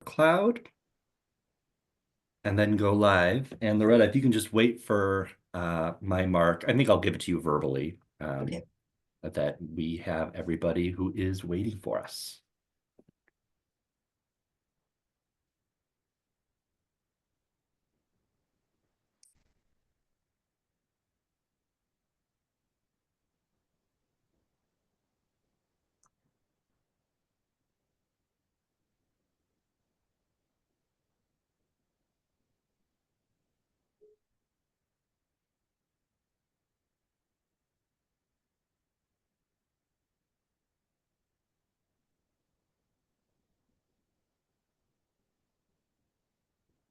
cloud and then go live. And Loretta, if you can just wait for my mark, I think I'll give it to you verbally Okay. that we have everybody who is waiting for us.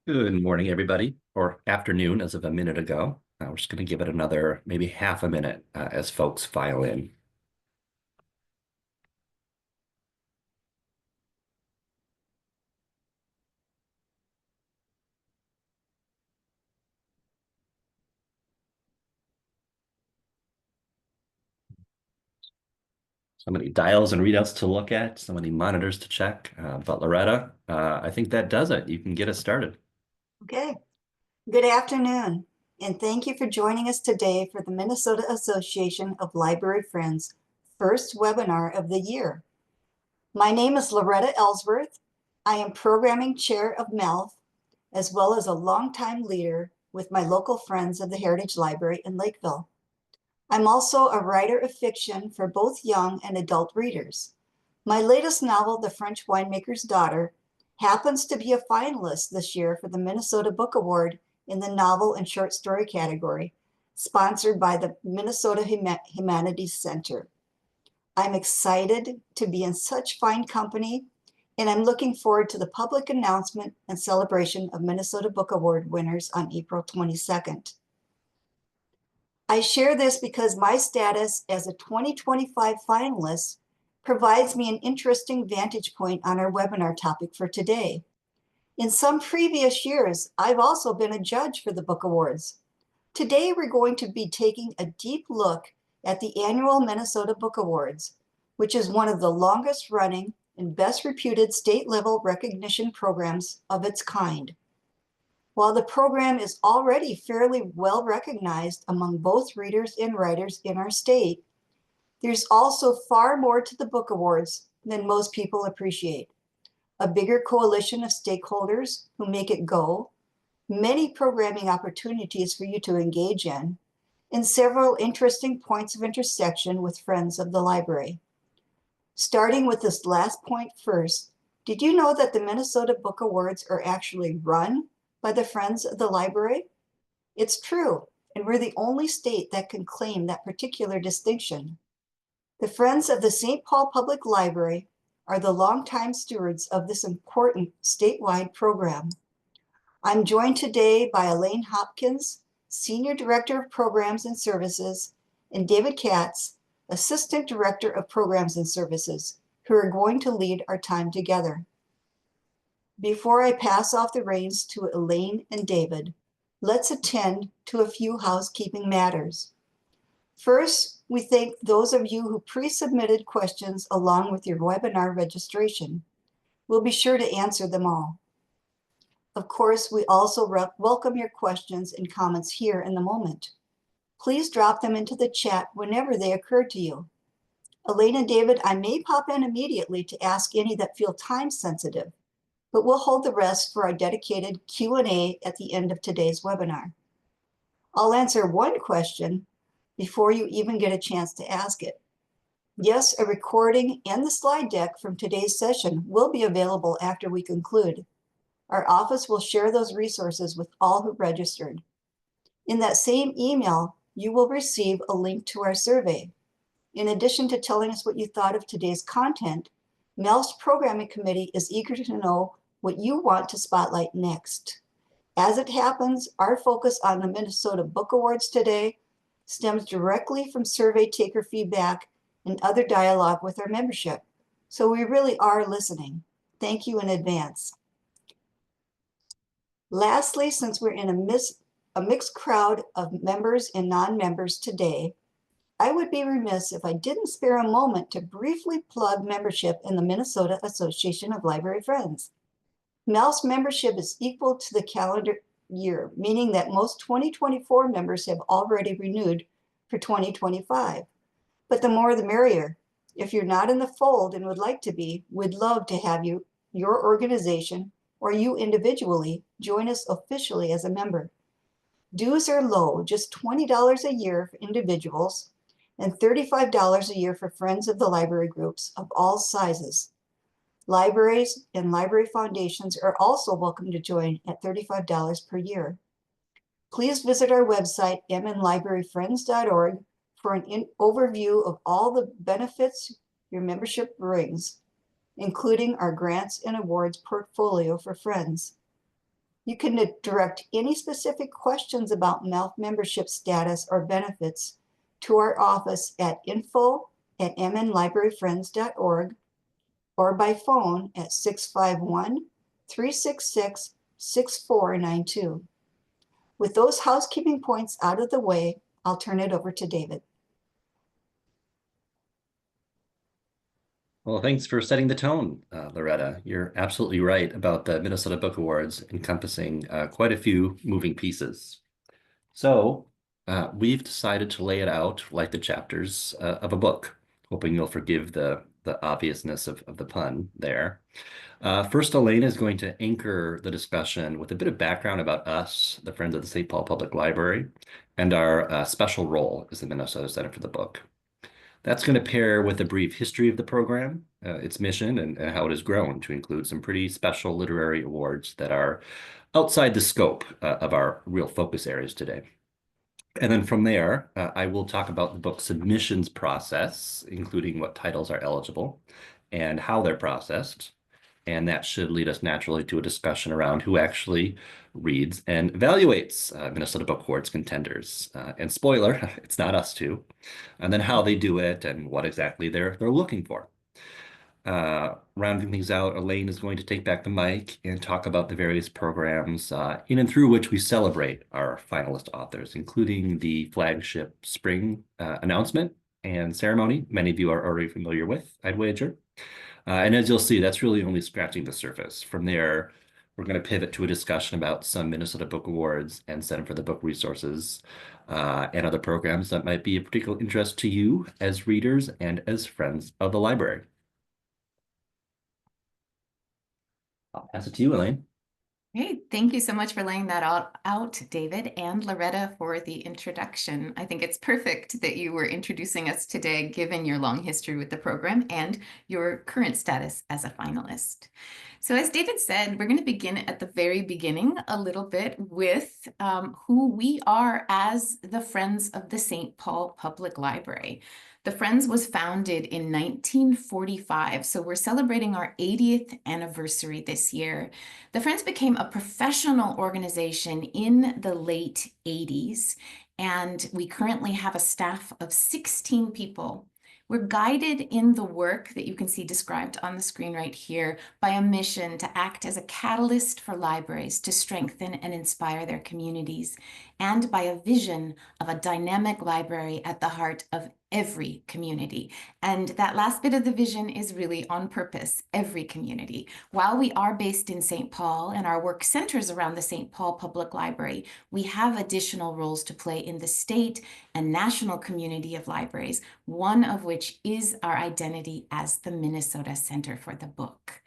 Good morning, everybody, or afternoon as of a minute ago. We're just going to give it another maybe half a minute as folks file in. So many dials and readouts to look at, so many monitors to check. But Loretta, I think that does it. You can get us started. Okay. Good afternoon, and thank you for joining us today for the Minnesota Association of Library Friends first webinar of the year. My name is Loretta Ellsworth. I am Programming Chair of MALF, as well as a longtime leader with my local friends of the Heritage Library in Lakeville. I'm also a writer of fiction for both young and adult readers. My latest novel, The French Winemaker's Daughter, happens to be a finalist this year for the Minnesota Book Award in the novel and short story category, sponsored by the Minnesota Humanities Center. I'm excited to be in such fine company, and I'm looking forward to the public announcement and celebration of Minnesota Book Award winners on April 22nd. I share this because my status as a 2025 finalist provides me an interesting vantage point on our webinar topic for today. In some previous years, I've also been a judge for the Book Awards. Today, we're going to be taking a deep look at the annual Minnesota Book Awards, which is one of the longest running and best reputed state-level recognition programs of its kind. While the program is already fairly well recognized among both readers and writers in our state, there's also far more to the Book Awards than most people appreciate. A bigger coalition of stakeholders who make it go, many programming opportunities for you to engage in, and several interesting points of intersection with friends of the library. Starting with this last point first, did you know that the Minnesota Book Awards are actually run by the Friends of the Library? It's true, and we're the only state that can claim that particular distinction. The Friends of the St. Paul Public Library are the longtime stewards of this important statewide program. I'm joined today by Elaine Hopkins, Senior Director of Programs and Services, and David Katz, Assistant Director of Programs and Services, who are going to lead our time together. Before I pass off the reins to Elaine and David, let's attend to a few housekeeping matters. First, we thank those of you who pre-submitted questions along with your webinar registration. We'll be sure to answer them all. Of course, we also welcome your questions and comments here in the moment. Please drop them into the chat whenever they occur to you. Elaine and David, I may pop in immediately to ask any that feel time sensitive, but we'll hold the rest for our dedicated Q&A at the end of today's webinar. I'll answer one question before you even get a chance to ask it. Yes, a recording and the slide deck from today's session will be available after we conclude. Our office will share those resources with all who registered. In that same email, you will receive a link to our survey. In addition to telling us what you thought of today's content, MELF's programming committee is eager to know what you want to spotlight next. As it happens, our focus on the Minnesota Book Awards today stems directly from survey taker feedback and other dialogue with our membership. So we really are listening. Thank you in advance. Lastly, since we're in a mixed crowd of members and non-members today, I would be remiss if I didn't spare a moment to briefly plug membership in the Minnesota Association of Library Friends. MALF's membership is equal to the calendar year, meaning that most 2024 members have already renewed for 2025. But the more the merrier. If you're not in the fold and would like to be, we'd love to have you, your organization, or you individually join us officially as a member. Dues are low, just $20 a year for individuals and $35 a year for friends of the library groups of all sizes. Libraries and library foundations are also welcome to join at $35 per year. Please visit our website, mnlibraryfriends.org, for an overview of all the benefits your membership brings, including our grants and awards portfolio for friends. You can direct any specific questions about MALF membership status or benefits to our office at info@mnlibraryfriends.org or by phone at 651-366-6492. With those housekeeping points out of the way, I'll turn it over to David. Well, thanks for setting the tone, Loretta. You're absolutely right about the Minnesota Book Awards encompassing quite a few moving pieces. So we've decided to lay it out like the chapters of a book, hoping you'll forgive the obviousness of the pun there. First, Elaine is going to anchor the discussion with a bit of background about us, the Friends of the St. Paul Public Library, and our special role as the Minnesota Center for the Book. That's going to pair with a brief history of the program, its mission, and how it has grown to include some pretty special literary awards that are outside the scope of our real focus areas today. And then from there, I will talk about the book submissions process, including what titles are eligible and how they're processed. And that should lead us naturally to a discussion around who actually reads and evaluates Minnesota Book Awards contenders. And spoiler, it's not us two. And then how they do it and what exactly they're looking for. Rounding things out, Elaine is going to take back the mic and talk about the various programs in and through which we celebrate our finalist authors, including the flagship spring announcement and ceremony many of you are already familiar with, I'd wager. And as you'll see, that's really only scratching the surface. From there, we're going to pivot to a discussion about some Minnesota Book Awards and Center for the Book Resources and other programs that might be of particular interest to you as readers and as friends of the library. I'll pass it to you, Elaine. Great. Thank you so much for laying that out, David, and Loretta for the introduction. I think it's perfect that you were introducing us today, given your long history with the program and your current status as a finalist. So as David said, we're going to begin at the very beginning a little bit with who we are as the Friends of the St. Paul Public Library. The Friends was founded in 1945, so we're celebrating our 80th anniversary this year. The Friends became a professional organization in the late 80s, and we currently have a staff of 16 people. We're guided in the work that you can see described on the screen right here by a mission to act as a catalyst for libraries to strengthen and inspire their communities, and by a vision of a dynamic library at the heart of every community. And that last bit of the vision is really on purpose, every community. While we are based in St. Paul and our work centers around the St. Paul Public Library, we have additional roles to play in the state and national community of libraries, one of which is our identity as the Minnesota Center for the Book.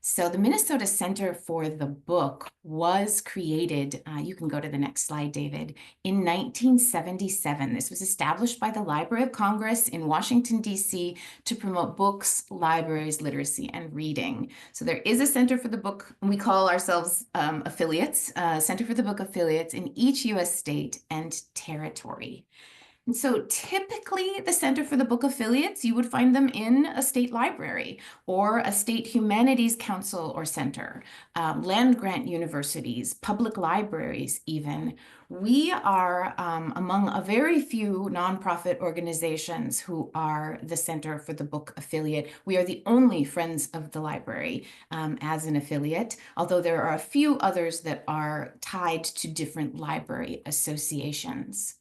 So the Minnesota Center for the Book was created, you can go to the next slide, David, in 1977. This was established by the Library of Congress in Washington, D.C. to promote books, libraries, literacy, and reading. So there is a Center for the Book, and we call ourselves affiliates, Center for the Book affiliates in each U.S. state and territory. And so typically the Center for the Book affiliates, you would find them in a state library or a state humanities council or center, land-grant universities, public libraries even. We are among a very few nonprofit organizations who are the Center for the Book affiliate. We are the only Friends of the Library as an affiliate, although there are a few others that are tied to different library associations.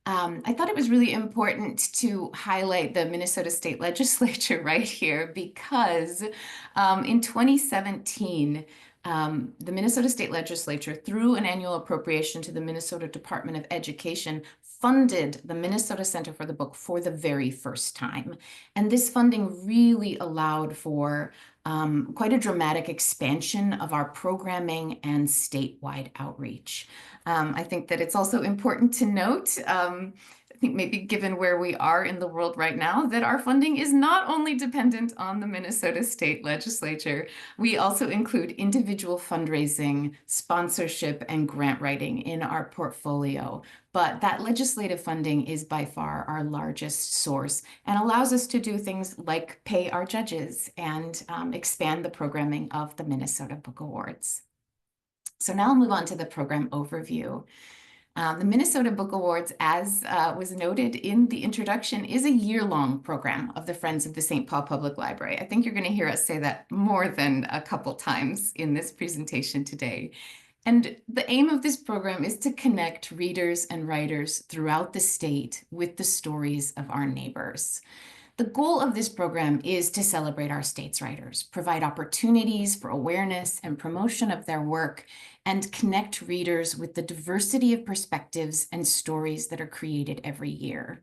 I thought it was really important to highlight the Minnesota State Legislature right here because in 2017, The Minnesota State Legislature, through an annual appropriation to the Minnesota Department of Education, funded the Minnesota Center for the Book for the very first time. And this funding really allowed for quite a dramatic expansion of our programming and statewide outreach. I think that it's also important to note, I think maybe given where we are in the world right now, that our funding is not only dependent on the Minnesota State Legislature. We also include individual fundraising, sponsorship, and grant writing in our portfolio. But that legislative funding is by far our largest source and allows us to do things like pay our judges and expand the programming of the Minnesota Book Awards. So now I'll move on to the program overview. The Minnesota Book Awards, as was noted in the introduction, is a year-long program of the Friends of the St. Paul Public Library. I think you're going to hear us say that more than a couple times in this presentation today. And the aim of this program is to connect readers and writers throughout the state with the stories of our neighbors. The goal of this program is to celebrate our state's writers, provide opportunities for awareness and promotion of their work, and connect readers with the diversity of perspectives and stories that are created every year.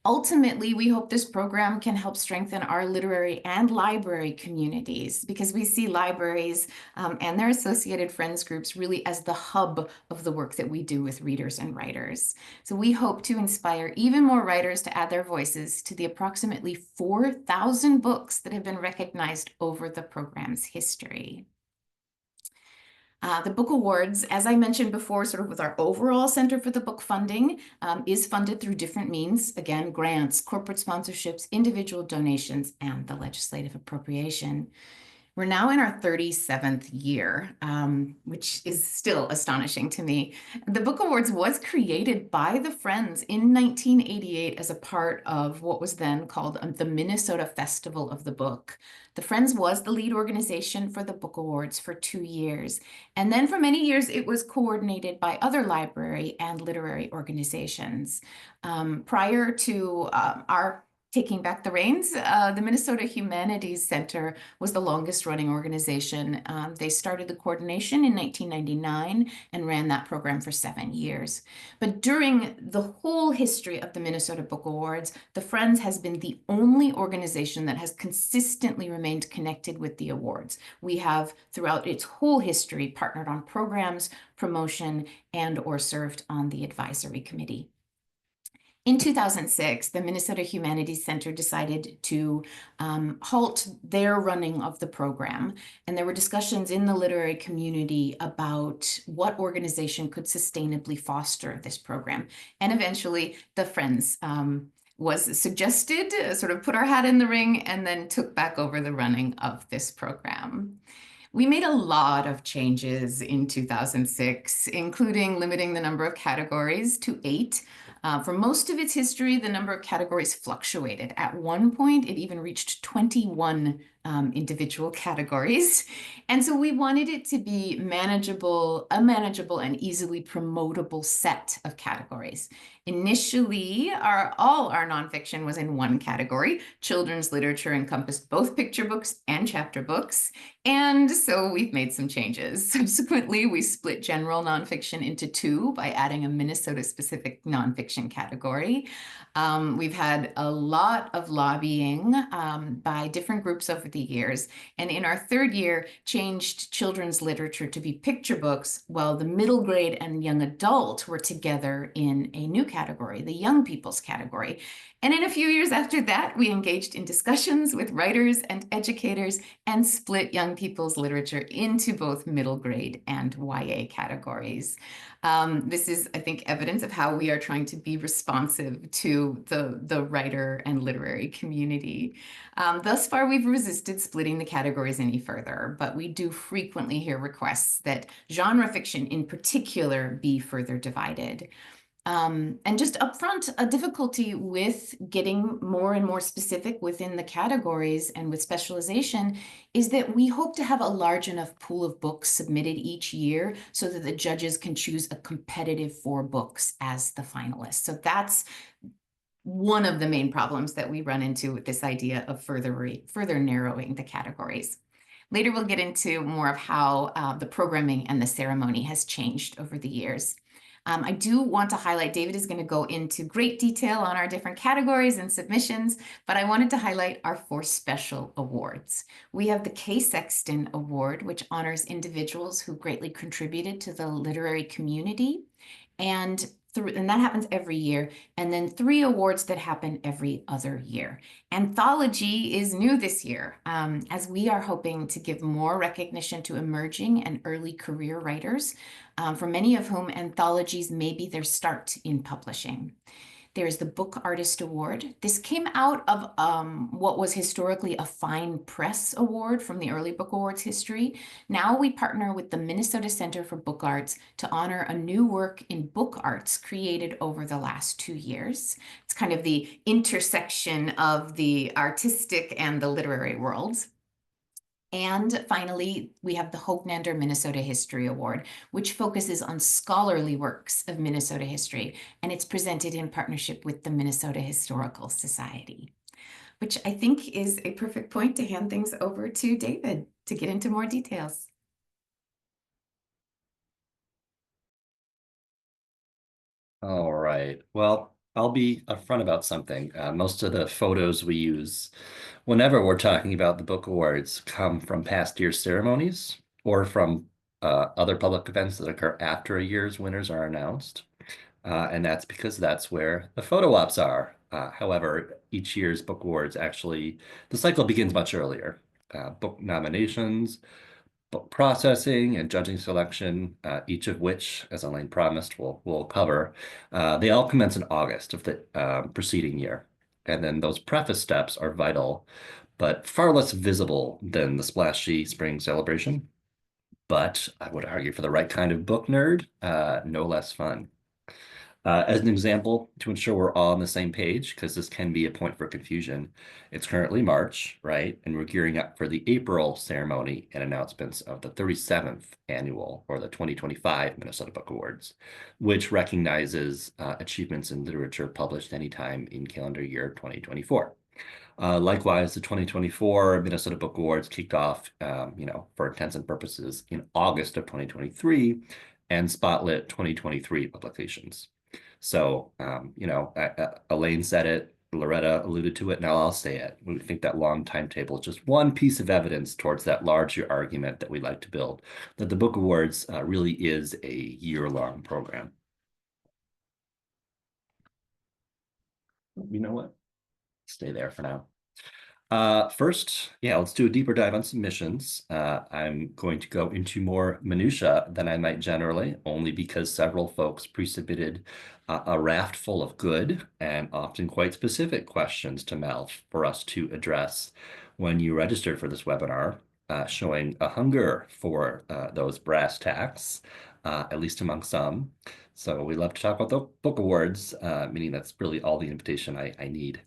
Ultimately, we hope this program can help strengthen our literary and library communities, because we see libraries and their associated friends groups really as the hub of the work that we do with readers and writers. So we hope to inspire even more writers to add their voices to the approximately 4,000 books that have been recognized over the program's history. The Book Awards, as I mentioned before, sort of with our overall Center for the Book funding, is funded through different means. Again, grants, corporate sponsorships, individual donations, and the legislative appropriation. We're now in our 37th year, which is still astonishing to me. The Book Awards was created by the Friends in 1988 as a part of what was then called the Minnesota Festival of the Book. The Friends was the lead organization for the Book Awards for 2 years. And then for many years, it was coordinated by other library and literary organizations. Prior to our taking back the reins, the Minnesota Humanities Center was the longest running organization. They started the coordination in 1999 and ran that program for 7 years. But during the whole history of the Minnesota Book Awards, the Friends has been the only organization that has consistently remained connected with the awards. We have, throughout its whole history, partnered on programs, promotion, and/or served on the advisory committee. In 2006, the Minnesota Humanities Center decided to halt their running of the program, and there were discussions in the literary community about what organization could sustainably foster this program. And eventually, the Friends was suggested, sort of put our hat in the ring, and then took back over the running of this program. We made a lot of changes in 2006, including limiting the number of categories to 8. For most of its history, the number of categories fluctuated. At one point, it even reached 21 individual categories. And so we wanted it to be a manageable and easily promotable set of categories. Initially, all our nonfiction was in one category. Children's literature encompassed both picture books and chapter books. And so we've made some changes. Subsequently, we split general nonfiction into 2 by adding a Minnesota-specific nonfiction category. We've had a lot of lobbying by different groups over the years, and in our 3rd year, changed children's literature to be picture books, while the middle grade and young adult were together in a new category, the young people's category. And in a few years after that, we engaged in discussions with writers and educators and split young people's literature into both middle grade and YA categories. This is, I think, evidence of how we are trying to be responsive to the writer and literary community. Thus far, we've resisted splitting the categories any further, but we do frequently hear requests that genre fiction in particular be further divided. And just upfront, a difficulty with getting more and more specific within the categories and with specialization is that we hope to have a large enough pool of books submitted each year so that the judges can choose a competitive 4 books as the finalists. So that's one of the main problems that we run into with this idea of further narrowing the categories. Later, we'll get into more of how the programming and the ceremony has changed over the years. I do want to highlight, David is going to go into great detail on our different categories and submissions, but I wanted to highlight our 4 special awards. We have the K. Sexton Award, which honors individuals who greatly contributed to the literary community, and that happens every year, and then 3 awards that happen every other year. Anthology is new this year, as we are hoping to give more recognition to emerging and early career writers, for many of whom anthologies may be their start in publishing. There's the Book Artist Award. This came out of what was historically a Fine Press Award from the early Book Awards history. Now we partner with the Minnesota Center for Book Arts to honor a new work in book arts created over the last 2 years. It's kind of the intersection of the artistic and the literary worlds. And finally, we have the Hoagnander Minnesota History Award, which focuses on scholarly works of Minnesota history, and it's presented in partnership with the Minnesota Historical Society, which I think is a perfect point to hand things over to David to get into more details. All right. Well, I'll be upfront about something. Most of the photos we use whenever we're talking about the book awards come from past year's ceremonies or from other public events that occur after a year's winners are announced. And that's because that's where the photo ops are. However, each year's book awards actually, the cycle begins much earlier. Book nominations, book processing, and judging selection, each of which, as Elaine promised, we'll cover. They all commence in August of the preceding year. And then those preface steps are vital, but far less visible than the splashy spring celebration. But I would argue for the right kind of book nerd, no less fun. As an example, to ensure we're all on the same page, because this can be a point for confusion, it's currently March, right? And we're gearing up for the April ceremony and announcements of the 37th annual, or the 2025 Minnesota Book Awards, which recognizes achievements in literature published anytime in calendar year 2024. Likewise, the 2024 Minnesota Book Awards kicked off, for intents and purposes in August of 2023 and spotlit 2023 publications. So, Elaine said it, Loretta alluded to it, now I'll say it. We think that long timetable is just one piece of evidence towards that larger argument that we'd like to build, that the Book Awards really is a year-long program. You know what? Stay there for now. First, let's do a deeper dive on submissions. I'm going to go into more minutia than I might generally, only because several folks pre-submitted a raft full of good and often quite specific questions to MALF for us to address when you registered for this webinar, showing a hunger for those brass tacks, at least among some. So we love to talk about the book awards, meaning that's really all the invitation I need.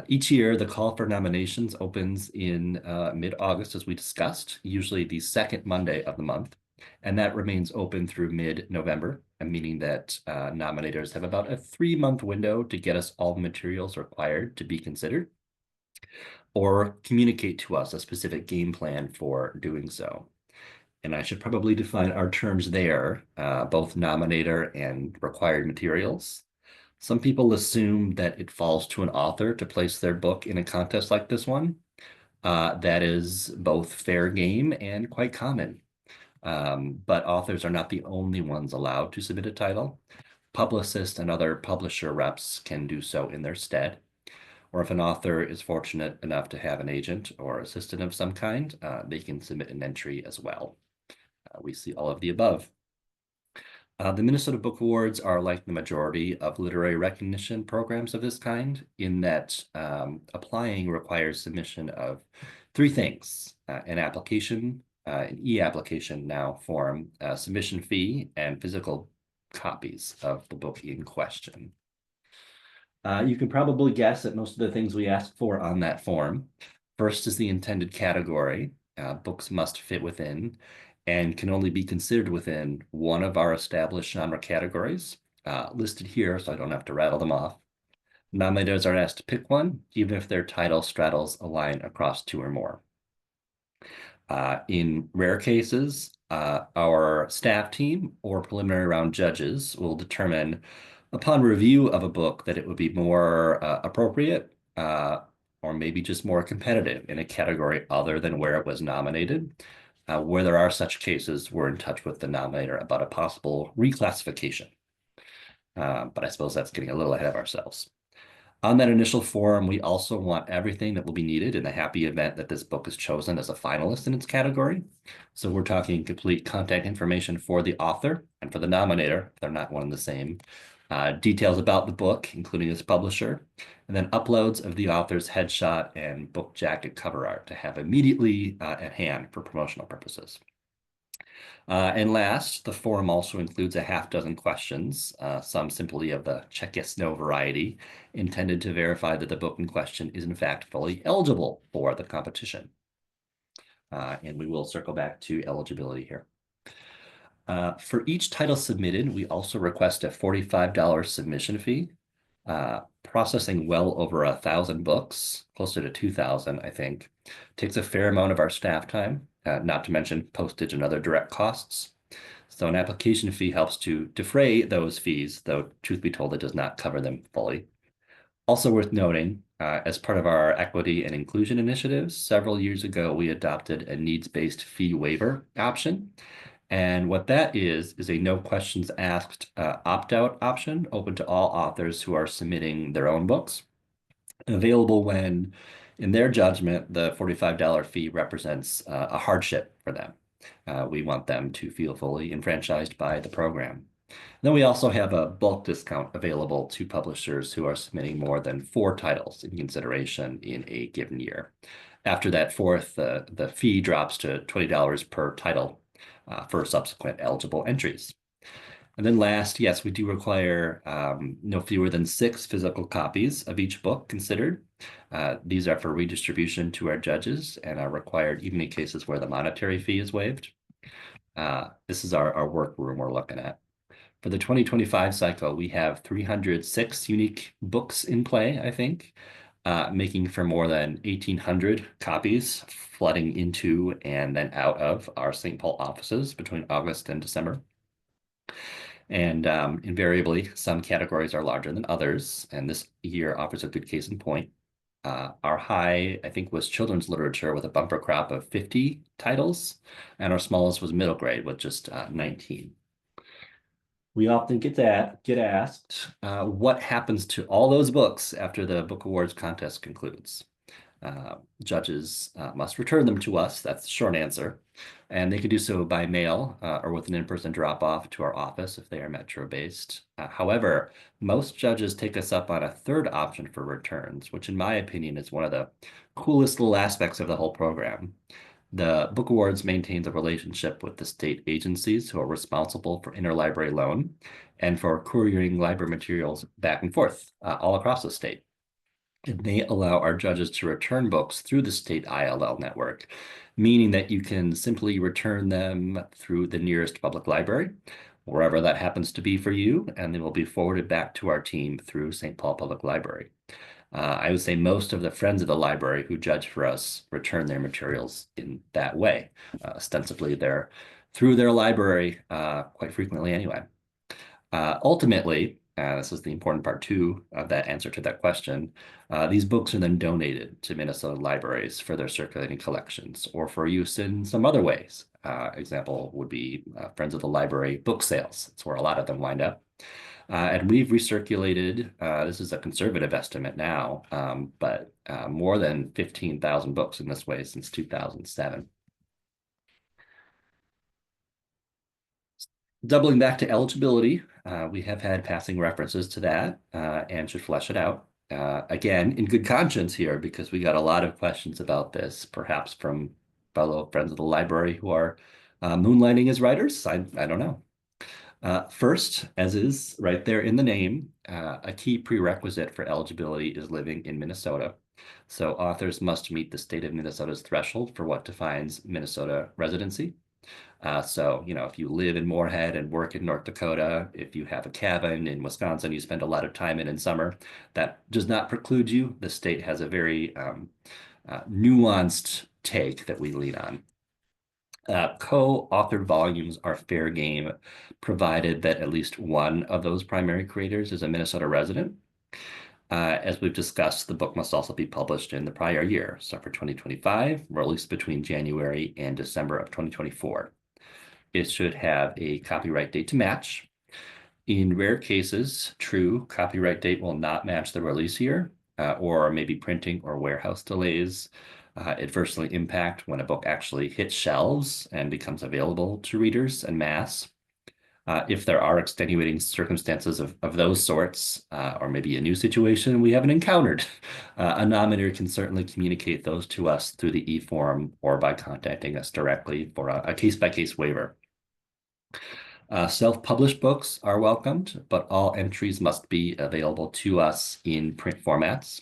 Each year, the call for nominations opens in mid-August, as we discussed, usually the second Monday of the month, and that remains open through mid-November, meaning that nominators have about a 3-month window to get us all the materials required to be considered, or communicate to us a specific game plan for doing so. And I should probably define our terms there, both nominator and required materials. Some people assume that it falls to an author to place their book in a contest like this one. That is both fair game and quite common. But authors are not the only ones allowed to submit a title. Publicists and other publisher reps can do so in their stead. Or if an author is fortunate enough to have an agent or assistant of some kind, they can submit an entry as well. We see all of the above. The Minnesota Book Awards are like the majority of literary recognition programs of this kind, in that applying requires submission of 3 things: an application, an e-application now form, submission fee, and physical copies of the book in question. You can probably guess at most of the things we ask for on that form. First is the intended category. Books must fit within and can only be considered within one of our established genre categories, listed here so I don't have to rattle them off. Nominators are asked to pick one, even if their title straddles a line across 2 or more. In rare cases, our staff team or preliminary round judges will determine upon review of a book that it would be more appropriate or maybe just more competitive in a category other than where it was nominated. Where there are such cases, we're in touch with the nominator about a possible reclassification. But I suppose that's getting a little ahead of ourselves. On that initial forum, we also want everything that will be needed in the happy event that this book is chosen as a finalist in its category. So we're talking complete contact information for the author and for the nominator, if they're not one and the same, details about the book, including its publisher, and then uploads of the author's headshot and book jacket cover art to have immediately at hand for promotional purposes. And last, the forum also includes a half dozen questions, some simply of the check yes no variety, intended to verify that the book in question is in fact fully eligible for the competition. And we will circle back to eligibility here. For each title submitted, we also request a $45 submission fee. Processing well over 1,000 books, closer to 2,000, I think, takes a fair amount of our staff time, not to mention postage and other direct costs. So an application fee helps to defray those fees, though truth be told, it does not cover them fully. Also worth noting, as part of our equity and inclusion initiatives, several years ago, we adopted a needs-based fee waiver option. And what that is a no questions asked opt-out option open to all authors who are submitting their own books, available when, in their judgment, the $45 fee represents a hardship for them. We want them to feel fully enfranchised by the program. Then we also have a bulk discount available to publishers who are submitting more than 4 titles in consideration in a given year. After that fourth, the fee drops to $20 per title for subsequent eligible entries. And then last, yes, we do require no fewer than 6 physical copies of each book considered. These are for redistribution to our judges and are required even in cases where the monetary fee is waived. This is our workroom we're looking at. For the 2025 cycle, we have 306 unique books in play, I think, making for more than 1,800 copies flooding into and then out of our St. Paul offices between August and December. And invariably, some categories are larger than others, and this year offers a good case in point. Our high, I think, was children's literature with a bumper crop of 50 titles, and our smallest was middle grade with just 19. We often get asked, what happens to all those books after the book awards contest concludes? Judges must return them to us. That's the short answer. And they can do so by mail or with an in-person drop-off to our office if they are metro-based. However, most judges take us up on a third option for returns, which in my opinion is one of the coolest little aspects of the whole program. The Book Awards maintains a relationship with the state agencies who are responsible for interlibrary loan and for couriering library materials back and forth all across the state. And they allow our judges to return books through the state ILL network, meaning that you can simply return them through the nearest public library, wherever that happens to be for you, and they will be forwarded back to our team through St. Paul Public Library. I would say most of the friends of the library who judge for us return their materials in that way. Ostensibly, they're through their library quite frequently anyway. Ultimately, this is the important part too of that answer to that question, these books are then donated to Minnesota libraries for their circulating collections or for use in some other ways. Example would be Friends of the Library book sales. That's where a lot of them wind up. And we've recirculated, this is a conservative estimate now, but more than 15,000 books in this way since 2007. Doubling back to eligibility, we have had passing references to that and should flesh it out. Again, in good conscience here, because we got a lot of questions about this, perhaps from fellow friends of the library who are moonlighting as writers. I don't know. First, as is right there in the name, a key prerequisite for eligibility is living in Minnesota. So authors must meet the state of Minnesota's threshold for what defines Minnesota residency. So, if you live in Moorhead and work in North Dakota, if you have a cabin in Wisconsin, you spend a lot of time in summer, that does not preclude you. The state has a very nuanced take that we lean on. Co-authored volumes are fair game, provided that at least one of those primary creators is a Minnesota resident. As we've discussed, the book must also be published in the prior year. So for 2025, released between January and December of 2024. It should have a copyright date to match. In rare cases, true copyright date will not match the release year, or maybe printing or warehouse delays adversely impact when a book actually hits shelves and becomes available to readers en masse. If there are extenuating circumstances of those sorts, or maybe a new situation we haven't encountered, a nominator can certainly communicate those to us through the e-form or by contacting us directly for a case-by-case waiver. Self-published books are welcomed, but all entries must be available to us in print formats.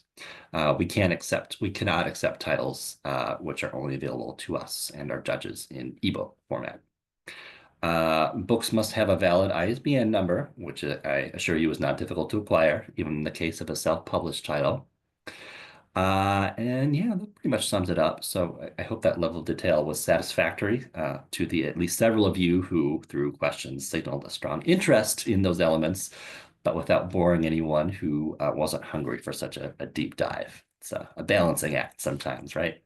We cannot accept titles which are only available to us and our judges in ebook format. Books must have a valid ISBN number, which I assure you is not difficult to acquire, even in the case of a self-published title. And yeah, that pretty much sums it up. So I hope that level of detail was satisfactory to the at least several of you who, through questions, signaled a strong interest in those elements, but without boring anyone who wasn't hungry for such a deep dive. It's a balancing act sometimes, right?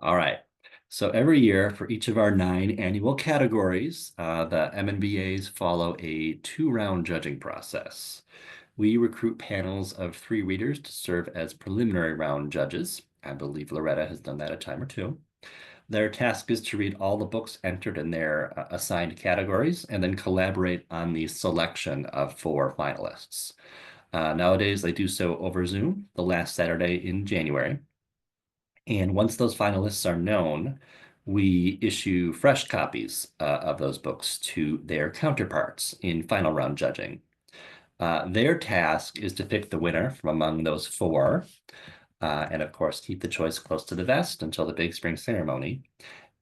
All right. So every year for each of our 9 annual categories, the MNBAs follow a 2-round judging process. We recruit panels of 3 readers to serve as preliminary round judges. I believe Loretta has done that a time or two. Their task is to read all the books entered in their assigned categories and then collaborate on the selection of 4 finalists. Nowadays, they do so over Zoom the last Saturday in January. And once those finalists are known, we issue fresh copies of those books to their counterparts in final round judging. Their task is to pick the winner from among those 4, and of course, keep the choice close to the vest until the big spring ceremony.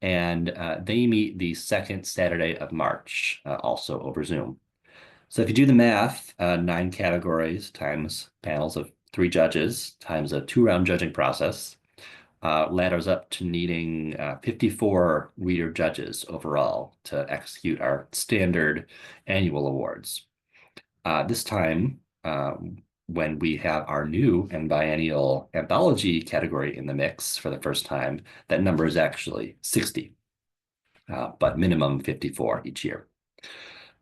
And they meet the 2nd Saturday of March, also over Zoom. So if you do the math, 9 categories times panels of 3 judges times a 2-round judging process ladders up to needing 54 reader judges overall to execute our standard annual awards. This time, when we have our new and biennial anthology category in the mix for the first time, that number is actually 60, but minimum 54 each year.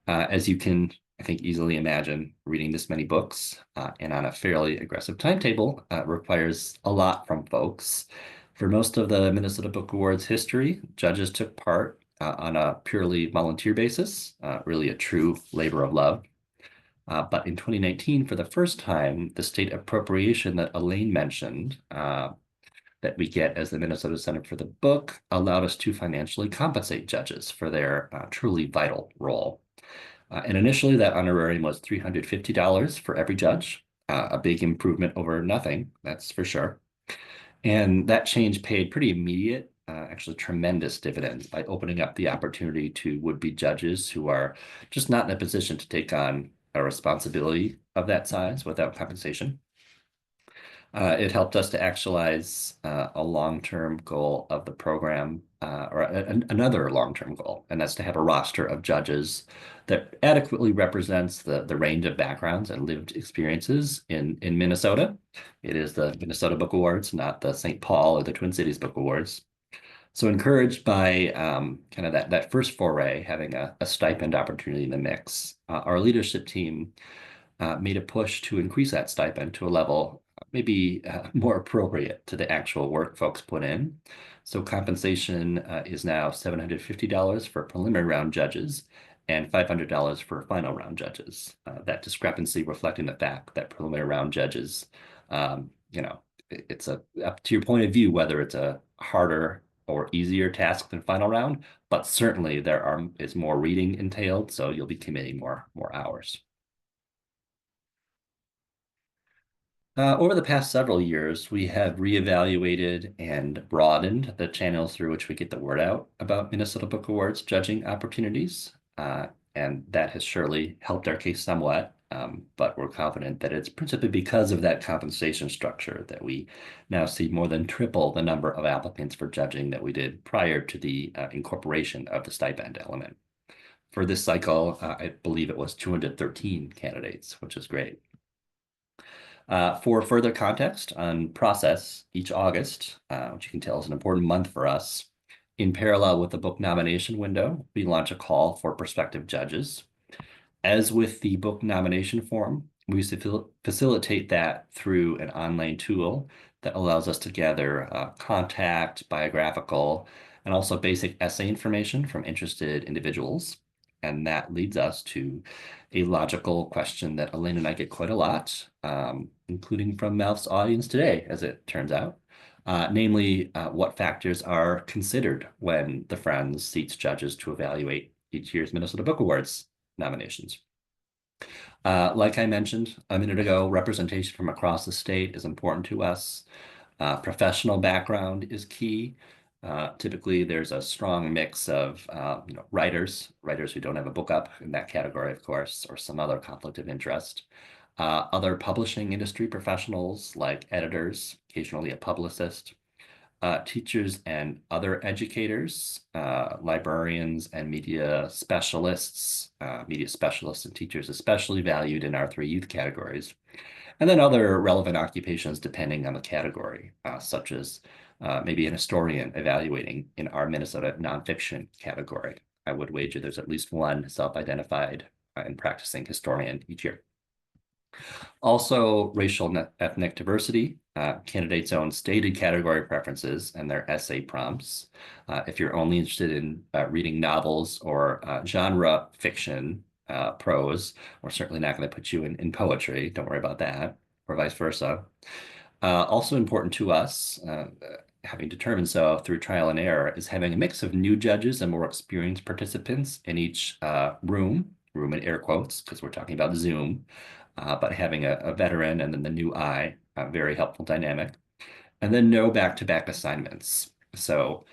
As you can, I think, easily imagine, reading this many books and on a fairly aggressive timetable requires a lot from folks. For most of the Minnesota Book Awards history, judges took part on a purely volunteer basis, really a true labor of love. But in 2019, for the first time, the state appropriation that Elaine mentioned that we get as the Minnesota Center for the Book allowed us to financially compensate judges for their truly vital role. And initially, that honorarium was $350 for every judge, a big improvement over nothing, that's for sure. And that change paid pretty immediate, actually tremendous dividends by opening up the opportunity to would-be judges who are just not in a position to take on a responsibility of that size without compensation. It helped us to actualize a long-term goal of the program, or another long-term goal, and that's to have a roster of judges that adequately represents the range of backgrounds and lived experiences in Minnesota. It is the Minnesota Book Awards, not the St. Paul or the Twin Cities Book Awards. So encouraged by kind of that first foray, having a stipend opportunity in the mix, our leadership team made a push to increase that stipend to a level maybe more appropriate to the actual work folks put in. So compensation is now $750 for preliminary round judges and $500 for final round judges. That discrepancy reflecting the fact that preliminary round judges, it's up to your point of view whether it's a harder or easier task than final round, but certainly is more reading entailed, so you'll be committing more hours. Over the past several years, we have reevaluated and broadened the channels through which we get the word out about Minnesota Book Awards judging opportunities, and that has surely helped our case somewhat. but we're confident that it's principally because of that compensation structure that we now see more than triple the number of applicants for judging that we did prior to the incorporation of the stipend element. For this cycle, I believe it was 213 candidates, which is great. For further context on process, each August, which you can tell is an important month for us, in parallel with the book nomination window, we launch a call for prospective judges. As with the book nomination form, we facilitate that through an online tool that allows us to gather contact, biographical, and also basic essay information from interested individuals. And that leads us to a logical question that Elaine and I get quite a lot, including from MALF's audience today, as it turns out. Namely, what factors are considered when the Friends seats judges to evaluate each year's Minnesota Book Awards nominations. Like I mentioned a minute ago, representation from across the state is important to us. Professional background is key. Typically, there's a strong mix of writers who don't have a book up in that category, of course, or some other conflict of interest. Other publishing industry professionals like editors, occasionally a publicist, teachers and other educators, librarians and media specialists and teachers especially valued in our 3 youth categories, and then other relevant occupations depending on the category, such as maybe an historian evaluating in our Minnesota nonfiction category. I would wager there's at least one self-identified and practicing historian each year. Also, racial and ethnic diversity, candidates' own stated category preferences and their essay prompts. If you're only interested in reading novels or genre fiction prose, we're certainly not going to put you in poetry. Don't worry about that, or vice versa. Also important to us, having determined so through trial and error, is having a mix of new judges and more experienced participants in each room in air quotes, because we're talking about Zoom. But having a veteran and then the new eye, a very helpful dynamic. And then no back-to-back assignments. So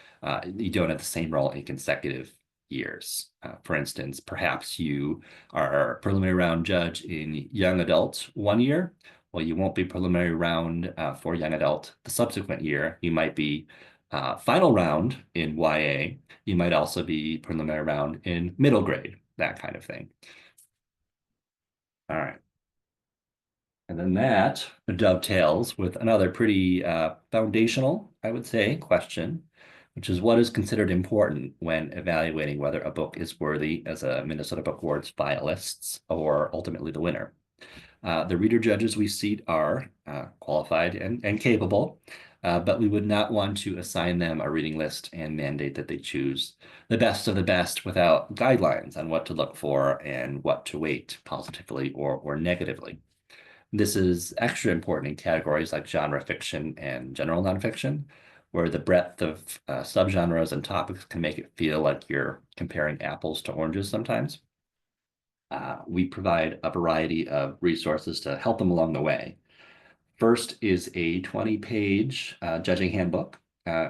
you don't have the same role in consecutive years. For instance, perhaps you are a preliminary round judge in young adult 1 year. Well, you won't be preliminary round for young adult the subsequent year. You might be final round in YA. You might also be preliminary round in middle grade, that kind of thing. All right. And then that dovetails with another pretty foundational, I would say, question, which is what is considered important when evaluating whether a book is worthy as a Minnesota Book Awards finalists or ultimately the winner. The reader judges we seat are qualified and capable, but we would not want to assign them a reading list and mandate that they choose the best of the best without guidelines on what to look for and what to weight positively or negatively. This is extra important in categories like genre fiction and general nonfiction, where the breadth of subgenres and topics can make it feel like you're comparing apples to oranges sometimes. We provide a variety of resources to help them along the way. First is a 20-page judging handbook,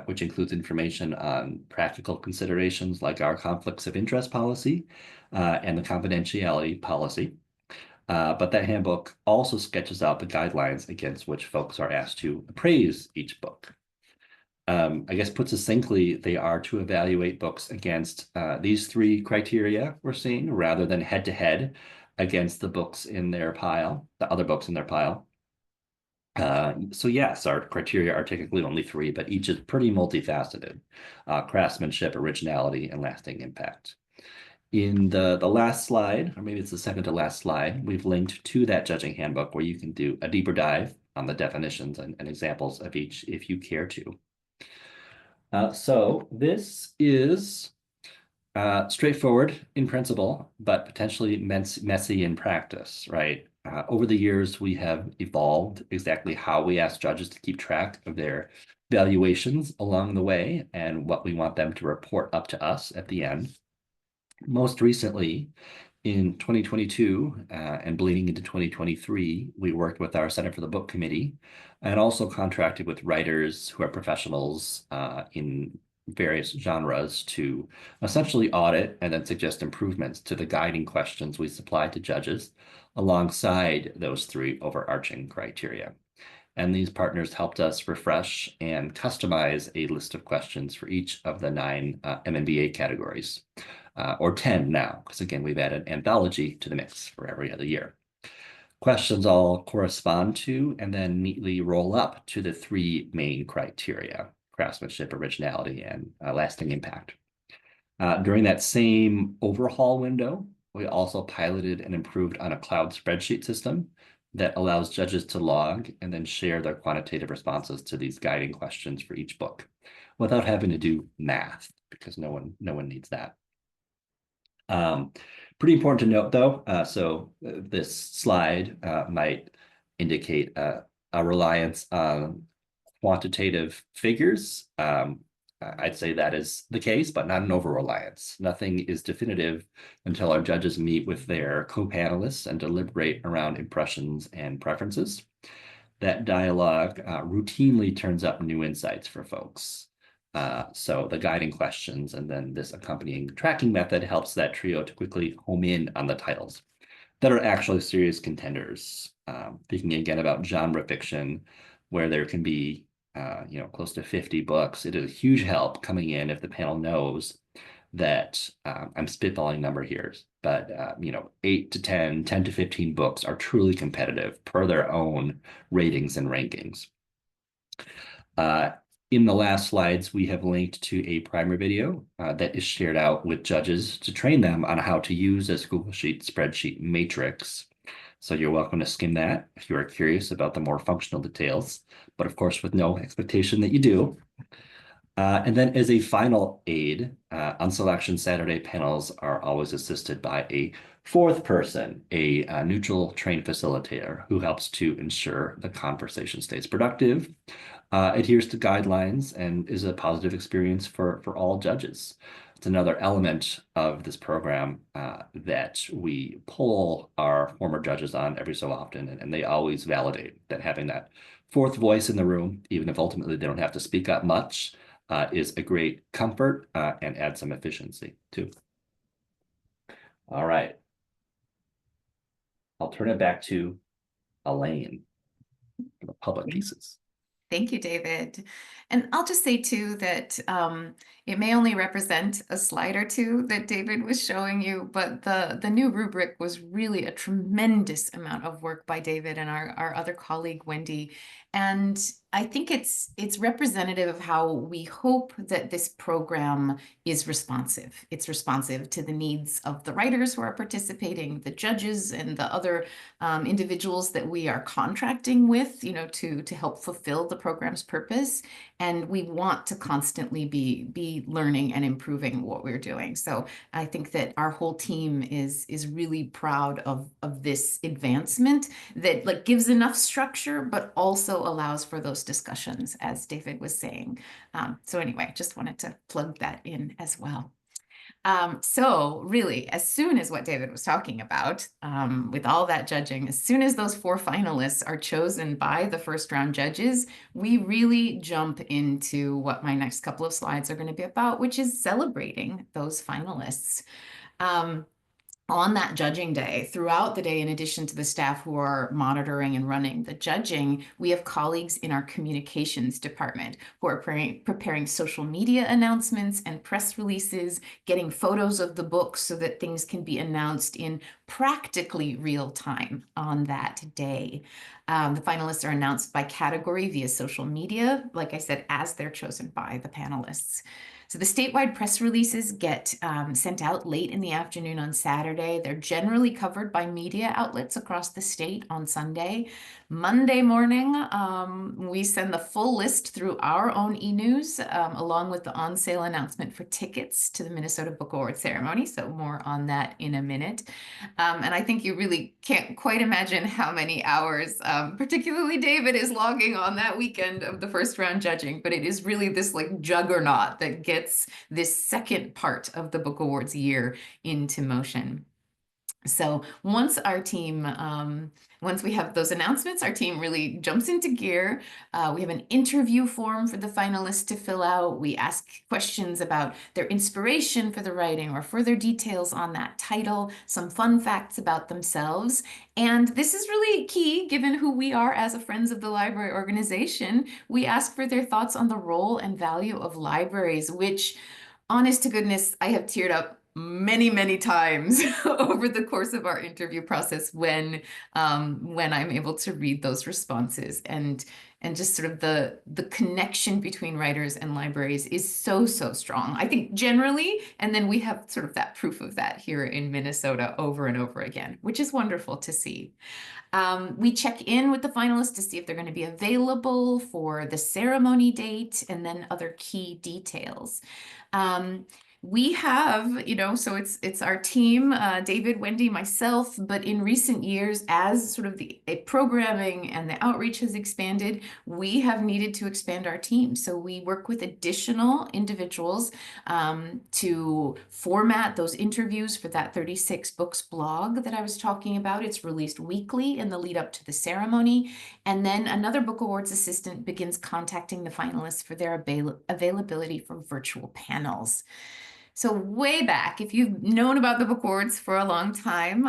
which includes information on practical considerations like our conflicts of interest policy and the confidentiality policy. But that handbook also sketches out the guidelines against which folks are asked to appraise each book. I guess put succinctly, they are to evaluate books against these 3 criteria we're seeing, rather than head-to-head against the books in their pile, the other books in their pile. So yes, our criteria are technically only 3, but each is pretty multifaceted: craftsmanship, originality, and lasting impact. In the last slide, or maybe it's the second to last slide, we've linked to that judging handbook where you can do a deeper dive on the definitions and examples of each if you care to. So this is straightforward in principle, but potentially messy in practice, right? Over the years, we have evolved exactly how we ask judges to keep track of their valuations along the way and what we want them to report up to us at the end. Most recently, in 2022 and bleeding into 2023, we worked with our Center for the Book Committee and also contracted with writers who are professionals in various genres to essentially audit and then suggest improvements to the guiding questions we supply to judges alongside those three overarching criteria. And these partners helped us refresh and customize a list of questions for each of the 9 MMBA categories, or 10 now, because again, we've added anthology to the mix for every other year. Questions all correspond to and then neatly roll up to the 3 main criteria: craftsmanship, originality, and lasting impact. During that same overhaul window, we also piloted and improved on a cloud spreadsheet system that allows judges to log and then share their quantitative responses to these guiding questions for each book without having to do math, because no one needs that. Pretty important to note, though, this slide might indicate a reliance on quantitative figures. I'd say that is the case, but not an over-reliance. Nothing is definitive until our judges meet with their co-panelists and deliberate around impressions and preferences. That dialogue routinely turns up new insights for folks. So the guiding questions and then this accompanying tracking method helps that trio to quickly home in on the titles that are actually serious contenders. Thinking again about genre fiction, where there can be close to 50 books, it is a huge help coming in if the panel knows that I'm spitballing number here, but 8 to 10, 10 to 15 books are truly competitive per their own ratings and rankings. In the last slides, we have linked to a primer video that is shared out with judges to train them on how to use a Google Sheet spreadsheet matrix. So you're welcome to skim that if you are curious about the more functional details, but of course with no expectation that you do. And then as a final aid, on Selection Saturday panels are always assisted by a 4th person, a neutral trained facilitator who helps to ensure the conversation stays productive, adheres to guidelines, and is a positive experience for all judges. It's another element of this program that we pull our former judges on every so often, and they always validate that having that 4th voice in the room, even if ultimately they don't have to speak up much, is a great comfort and adds some efficiency too. All right. I'll turn it back to Elaine for the public pieces. Thank you, David. And I'll just say too that it may only represent a slide or two that David was showing you, but the new rubric was really a tremendous amount of work by David and our other colleague, Wendy. And I think it's representative of how we hope that this program is responsive. It's responsive to the needs of the writers who are participating, the judges, and the other individuals that we are contracting with, to help fulfill the program's purpose. And we want to constantly be learning and improving what we're doing. So I think that our whole team is really proud of this advancement that gives enough structure, but also allows for those discussions, as David was saying. So anyway, just wanted to plug that in as well. So really, as soon as what David was talking about, with all that judging, as soon as those 4 finalists are chosen by the first round judges, we really jump into what my next couple of slides are going to be about, which is celebrating those finalists. On that judging day, throughout the day, in addition to the staff who are monitoring and running the judging, we have colleagues in our communications department who are preparing social media announcements and press releases, getting photos of the books so that things can be announced in practically real time on that day. The finalists are announced by category via social media, like I said, as they're chosen by the panelists. So the statewide press releases get sent out late in the afternoon on Saturday. They're generally covered by media outlets across the state on Sunday. Monday morning, we send the full list through our own e-news, along with the on-sale announcement for tickets to the Minnesota Book Award ceremony. So more on that in a minute. And I think you really can't quite imagine how many hours, particularly David, is logging on that weekend of the first round judging. But it is really this juggernaut that gets this second part of the Book Awards year into motion. So once our team, once we have those announcements, our team really jumps into gear. We have an interview form for the finalists to fill out. We ask questions about their inspiration for the writing or further details on that title, some fun facts about themselves. And this is really key given who we are as a Friends of the Library organization. We ask for their thoughts on the role and value of libraries, which, honest to goodness, I have teared up many, many times over the course of our interview process when I'm able to read those responses, and just sort of the connection between writers and libraries is so strong, I think, generally. And then we have sort of that proof of that here in Minnesota over and over again, which is wonderful to see. We check in with the finalists to see if they're going to be available for the ceremony date and then other key details. We have, so it's our team, David, Wendy, myself, but in recent years, as sort of the programming and the outreach has expanded, we have needed to expand our team. So we work with additional individuals to format those interviews for that 36 Books blog that I was talking about. It's released weekly in the lead up to the ceremony. And then another Book Awards assistant begins contacting the finalists for their availability for virtual panels. So way back, if you've known about the Book Awards for a long time,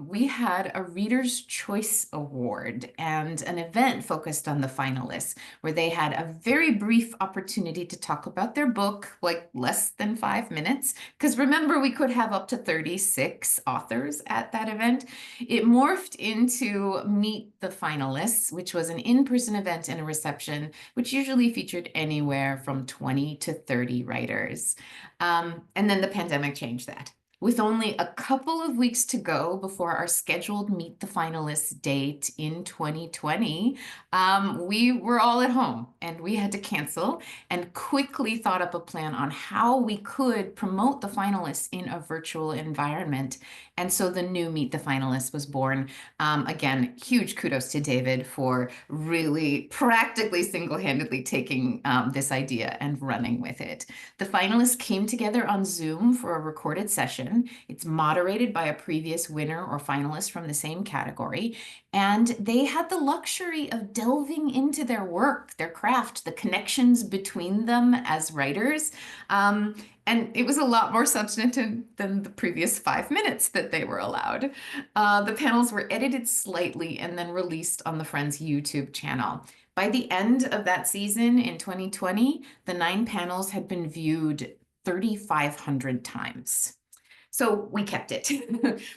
we had a Reader's Choice Award and an event focused on the finalists, where they had a very brief opportunity to talk about their book, like less than 5 minutes. Because remember, we could have up to 36 authors at that event. It morphed into Meet the Finalists, which was an in-person event and a reception, which usually featured anywhere from 20 to 30 writers. And then the pandemic changed that. With only a couple of weeks to go before our scheduled Meet the Finalists date in 2020, we were all at home and we had to cancel, and quickly thought up a plan on how we could promote the finalists in a virtual environment. And so the new Meet the Finalists was born. Again, huge kudos to David for really practically single-handedly taking this idea and running with it. The finalists came together on Zoom for a recorded session. It's moderated by a previous winner or finalist from the same category. And they had the luxury of delving into their work, their craft, the connections between them as writers. And it was a lot more substantive than the previous 5 minutes that they were allowed. The panels were edited slightly and then released on the Friends YouTube channel. By the end of that season in 2020, the 9 panels had been viewed 3,500 times. So we kept it.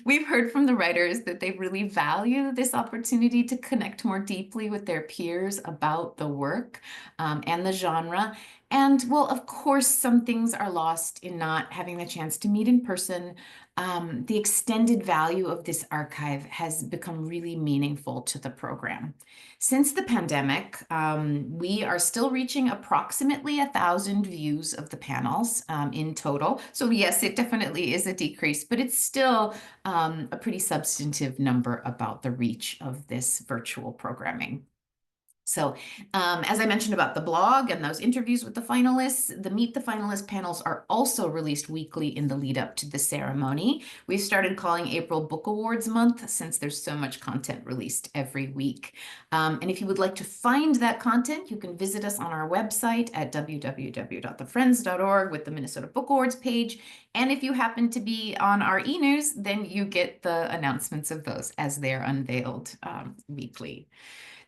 We've heard from the writers that they really value this opportunity to connect more deeply with their peers about the work and the genre. And well, of course, some things are lost in not having the chance to meet in person. The extended value of this archive has become really meaningful to the program. Since the pandemic, we are still reaching approximately 1,000 views of the panels in total. So yes, it definitely is a decrease, but it's still a pretty substantive number about the reach of this virtual programming. So as I mentioned about the blog and those interviews with the finalists, the Meet the Finalist panels are also released weekly in the lead up to the ceremony. We've started calling April Book Awards Month since there's so much content released every week. And if you would like to find that content, you can visit us on our website at www.thefriends.org with the Minnesota Book Awards page. And if you happen to be on our e-news, then you get the announcements of those as they're unveiled weekly.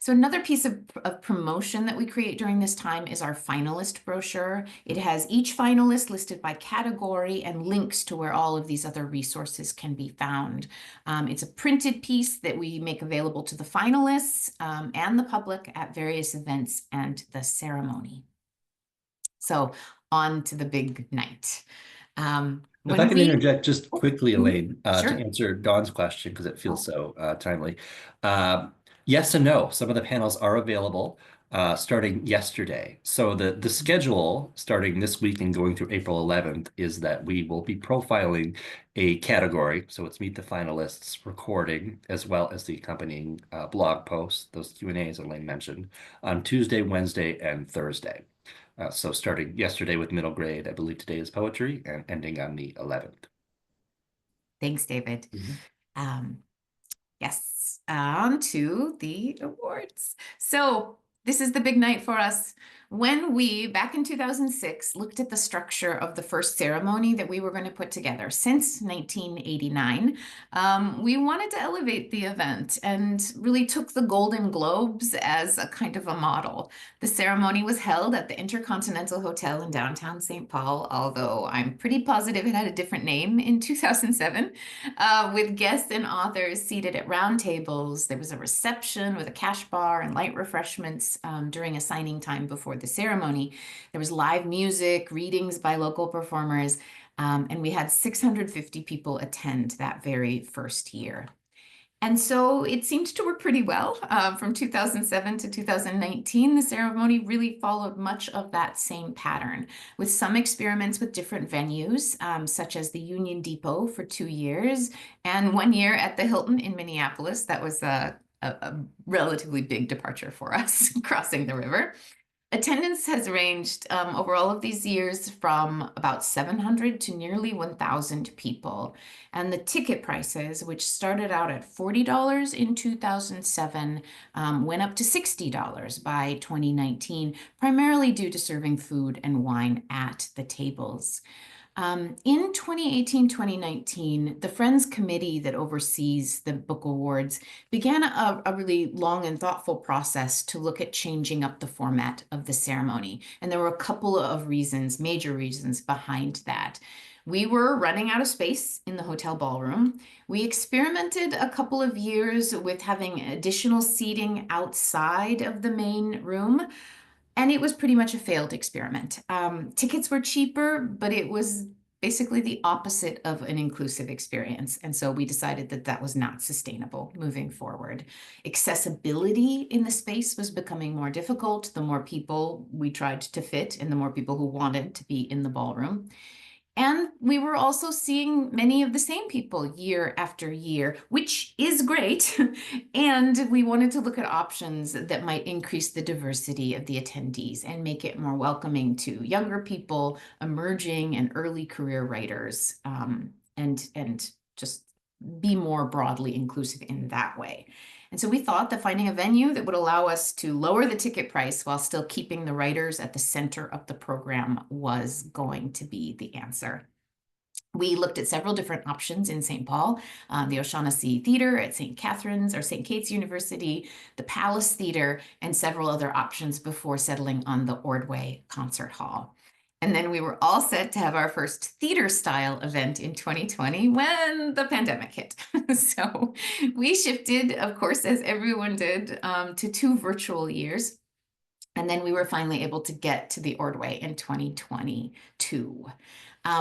So another piece of promotion that we create during this time is our finalist brochure. It has each finalist listed by category and links to where all of these other resources can be found. It's a printed piece that we make available to the finalists and the public at various events and the ceremony. So on to the big night. If I can interject just quickly, Elaine, Sure. to answer Dawn's question, because it feels so timely. Yes and no. Some of the panels are available starting yesterday. So the schedule starting this week and going through April 11th is that we will be profiling a category. So it's Meet the Finalists recording, as well as the accompanying blog posts, those Q&As Elaine mentioned, on Tuesday, Wednesday, and Thursday. So starting yesterday with middle grade, I believe today is poetry, and ending on the 11th. Thanks, David. Yes, on to the awards. So this is the big night for us. When we, back in 2006, looked at the structure of the first ceremony that we were going to put together since 1989, we wanted to elevate the event and really took the Golden Globes as a kind of a model. The ceremony was held at the Intercontinental Hotel in downtown St. Paul, although I'm pretty positive it had a different name in 2007, with guests and authors seated at round tables. There was a reception with a cash bar and light refreshments during a signing time before the ceremony. There was live music, readings by local performers, and we had 650 people attend that very first year. And so it seemed to work pretty well. From 2007 to 2019, the ceremony really followed much of that same pattern, with some experiments with different venues, such as the Union Depot for 2 years, and 1 year at the Hilton in Minneapolis. That was a relatively big departure for us, crossing the river. Attendance has ranged over all of these years from about 700 to nearly 1,000 people. And the ticket prices, which started out at $40 in 2007, went up to $60 by 2019, primarily due to serving food and wine at the tables. In 2018-2019, the Friends Committee that oversees the book awards began a really long and thoughtful process to look at changing up the format of the ceremony. And there were a couple of reasons, major reasons behind that. We were running out of space in the hotel ballroom. We experimented a couple of years with having additional seating outside of the main room. And it was pretty much a failed experiment. Tickets were cheaper, but it was basically the opposite of an inclusive experience. And so we decided that that was not sustainable moving forward. Accessibility in the space was becoming more difficult. The more people we tried to fit and the more people who wanted to be in the ballroom. And we were also seeing many of the same people year after year, which is great. And we wanted to look at options that might increase the diversity of the attendees and make it more welcoming to younger people, emerging and early career writers, and just be more broadly inclusive in that way. And so we thought that finding a venue that would allow us to lower the ticket price while still keeping the writers at the center of the program was going to be the answer. We looked at several different options in St. Paul, the O'Shaughnessy Theater at St. Catherine's or St. Kate's University, the Palace Theater, and several other options before settling on the Ordway Concert Hall. And then we were all set to have our first theater style event in 2020 when the pandemic hit. So we shifted, of course, as everyone did, to 2 virtual years. And then we were finally able to get to the Ordway in 2022.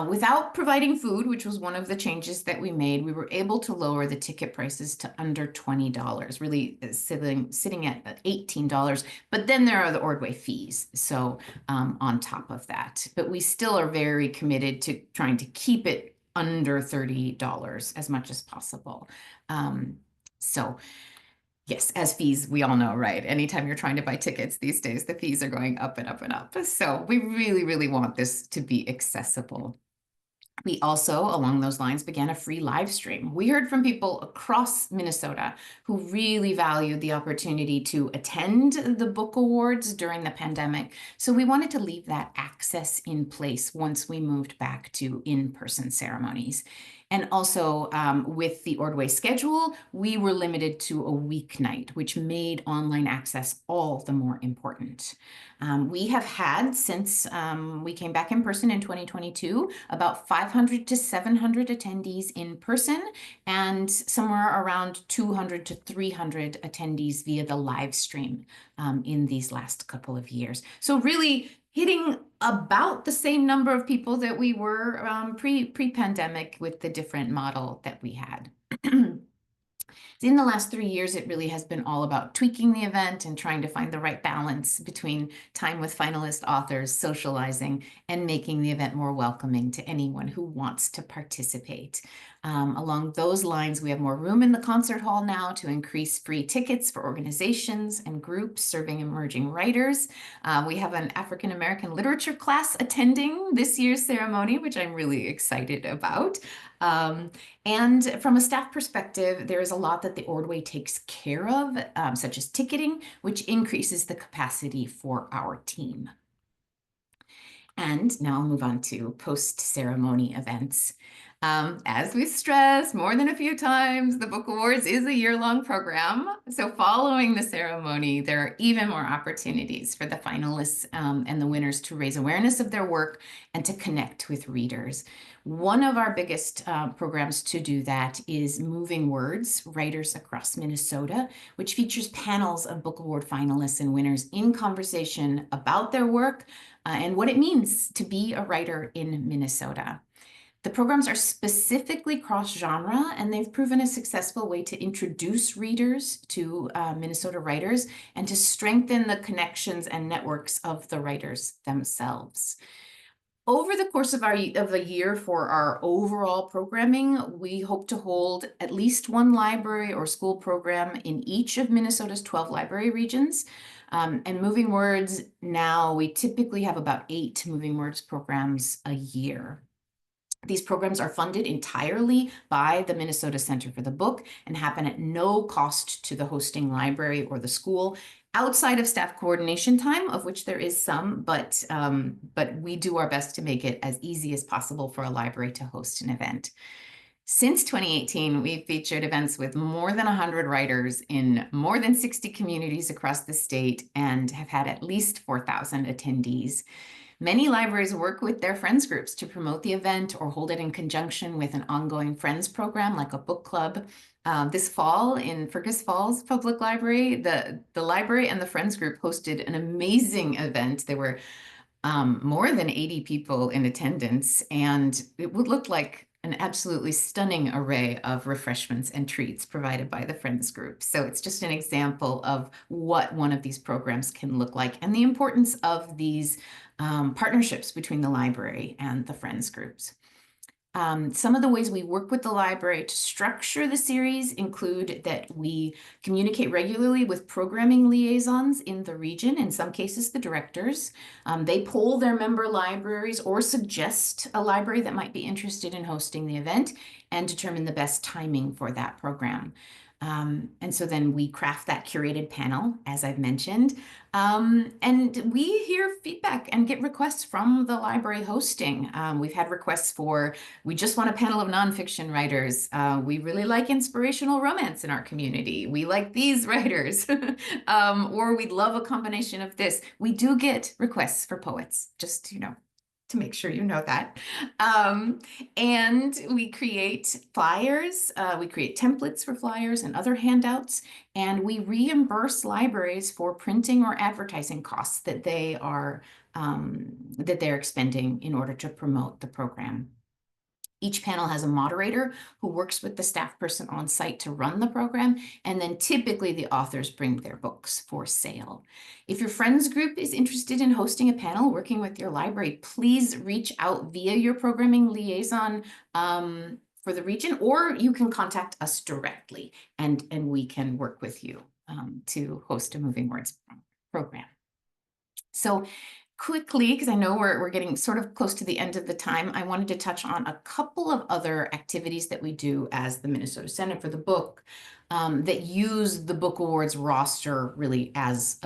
Without providing food, which was one of the changes that we made, we were able to lower the ticket prices to under $20, really sitting at $18. But then there are the Ordway fees, so on top of that. But we still are very committed to trying to keep it under $30 as much as possible. So yes, as fees, we all know, right? Anytime you're trying to buy tickets these days, the fees are going up and up and up. So we really, really want this to be accessible. We also, along those lines, began a free live stream. We heard from people across Minnesota who really valued the opportunity to attend the book awards during the pandemic. So we wanted to leave that access in place once we moved back to in-person ceremonies. And also with the Ordway schedule, we were limited to a weeknight, which made online access all the more important. We have had, since we came back in person in 2022, about 500 to 700 attendees in person and somewhere around 200 to 300 attendees via the live stream in these last couple of years. So really hitting about the same number of people that we were pre-pandemic with the different model that we had. In the last 3 years, it really has been all about tweaking the event and trying to find the right balance between time with finalist authors, socializing, and making the event more welcoming to anyone who wants to participate. Along those lines, we have more room in the concert hall now to increase free tickets for organizations and groups serving emerging writers. We have an African American literature class attending this year's ceremony, which I'm really excited about. And from a staff perspective, there is a lot that the Ordway takes care of, such as ticketing, which increases the capacity for our team. And now I'll move on to post-ceremony events. As we stressed more than a few times, the Book Awards is a year-long program. So following the ceremony, there are even more opportunities for the finalists and the winners to raise awareness of their work and to connect with readers. One of our biggest programs to do that is Moving Words, Writers Across Minnesota, which features panels of Book Award finalists and winners in conversation about their work and what it means to be a writer in Minnesota. The programs are specifically cross-genre, and they've proven a successful way to introduce readers to Minnesota writers and to strengthen the connections and networks of the writers themselves. Over the course of the year for our overall programming, we hope to hold at least one library or school program in each of Minnesota's 12 library regions. And Moving Words, now we typically have about 8 Moving Words programs a year. These programs are funded entirely by the Minnesota Center for the Book and happen at no cost to the hosting library or the school, outside of staff coordination time, of which there is some, but we do our best to make it as easy as possible for a library to host an event. Since 2018, we've featured events with more than 100 writers in more than 60 communities across the state and have had at least 4,000 attendees. Many libraries work with their friends groups to promote the event or hold it in conjunction with an ongoing friends program like a book club. This fall in Fergus Falls Public Library, the library and the friends group hosted an amazing event. There were more than 80 people in attendance, and it would look like an absolutely stunning array of refreshments and treats provided by the Friends group. So it's just an example of what one of these programs can look like and the importance of these partnerships between the library and the Friends groups. Some of the ways we work with the library to structure the series include that we communicate regularly with programming liaisons in the region, in some cases the directors. They poll their member libraries or suggest a library that might be interested in hosting the event and determine the best timing for that program. And so then we craft that curated panel, as I've mentioned, and we hear feedback and get requests from the library hosting. We've had requests for, we just want a panel of nonfiction writers. We really like inspirational romance in our community. We like these writers, or we'd love a combination of this. We do get requests for poets, just, to make sure you know that. And we create flyers, we create templates for flyers and other handouts, and we reimburse libraries for printing or advertising costs that they are that they're expending in order to promote the program. Each panel has a moderator who works with the staff person on site to run the program, and then typically the authors bring their books for sale. If your friends group is interested in hosting a panel working with your library, please reach out via your programming liaison for the region, or you can contact us directly, and we can work with you to host a Moving Words program. So quickly, because I know we're getting sort of close to the end of the time, I wanted to touch on a couple of other activities that we do as the Minnesota Center for the Book that use the Book Awards roster really as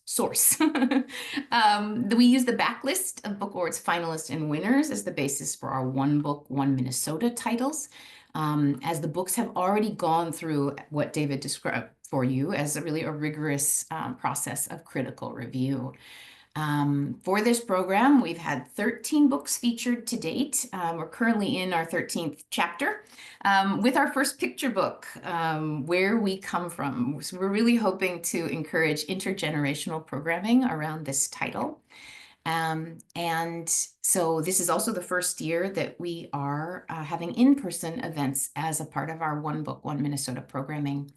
source. We use the backlist of Book Awards finalists and winners as the basis for our One Book, One Minnesota titles. As the books have already gone through what David described for you as a rigorous process of critical review. For this program, we've had 13 books featured to date. We're currently in our 13th chapter with our first picture book, Where We Come From. So we're really hoping to encourage intergenerational programming around this title. And so this is also the first year that we are having in-person events as a part of our One Book, One Minnesota programming.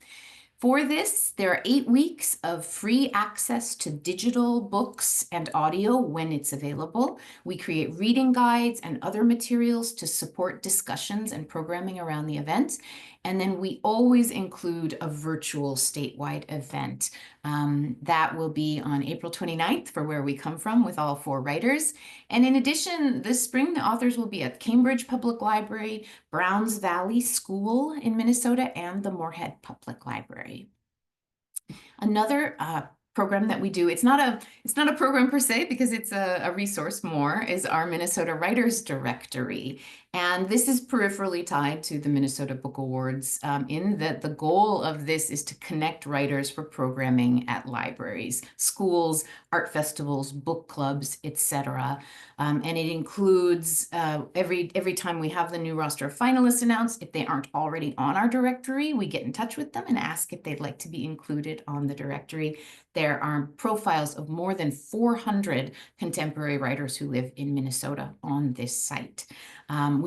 For this, there are 8 weeks of free access to digital books and audio when it's available. We create reading guides and other materials to support discussions and programming around the event. And then we always include a virtual statewide event. That will be on April 29th for Where We Come From with all 4 writers. And in addition, this spring, the authors will be at Cambridge Public Library, Browns Valley School in Minnesota, and the Moorhead Public Library. Another program that we do, it's not a program per se because it's a resource more, is our Minnesota Writers Directory. And this is peripherally tied to the Minnesota Book Awards in that the goal of this is to connect writers for programming at libraries, schools, art festivals, book clubs, etc. And it includes every time we have the new roster of finalists announced, if they aren't already on our directory, we get in touch with them and ask if they'd like to be included on the directory. There are profiles of more than 400 contemporary writers who live in Minnesota on this site.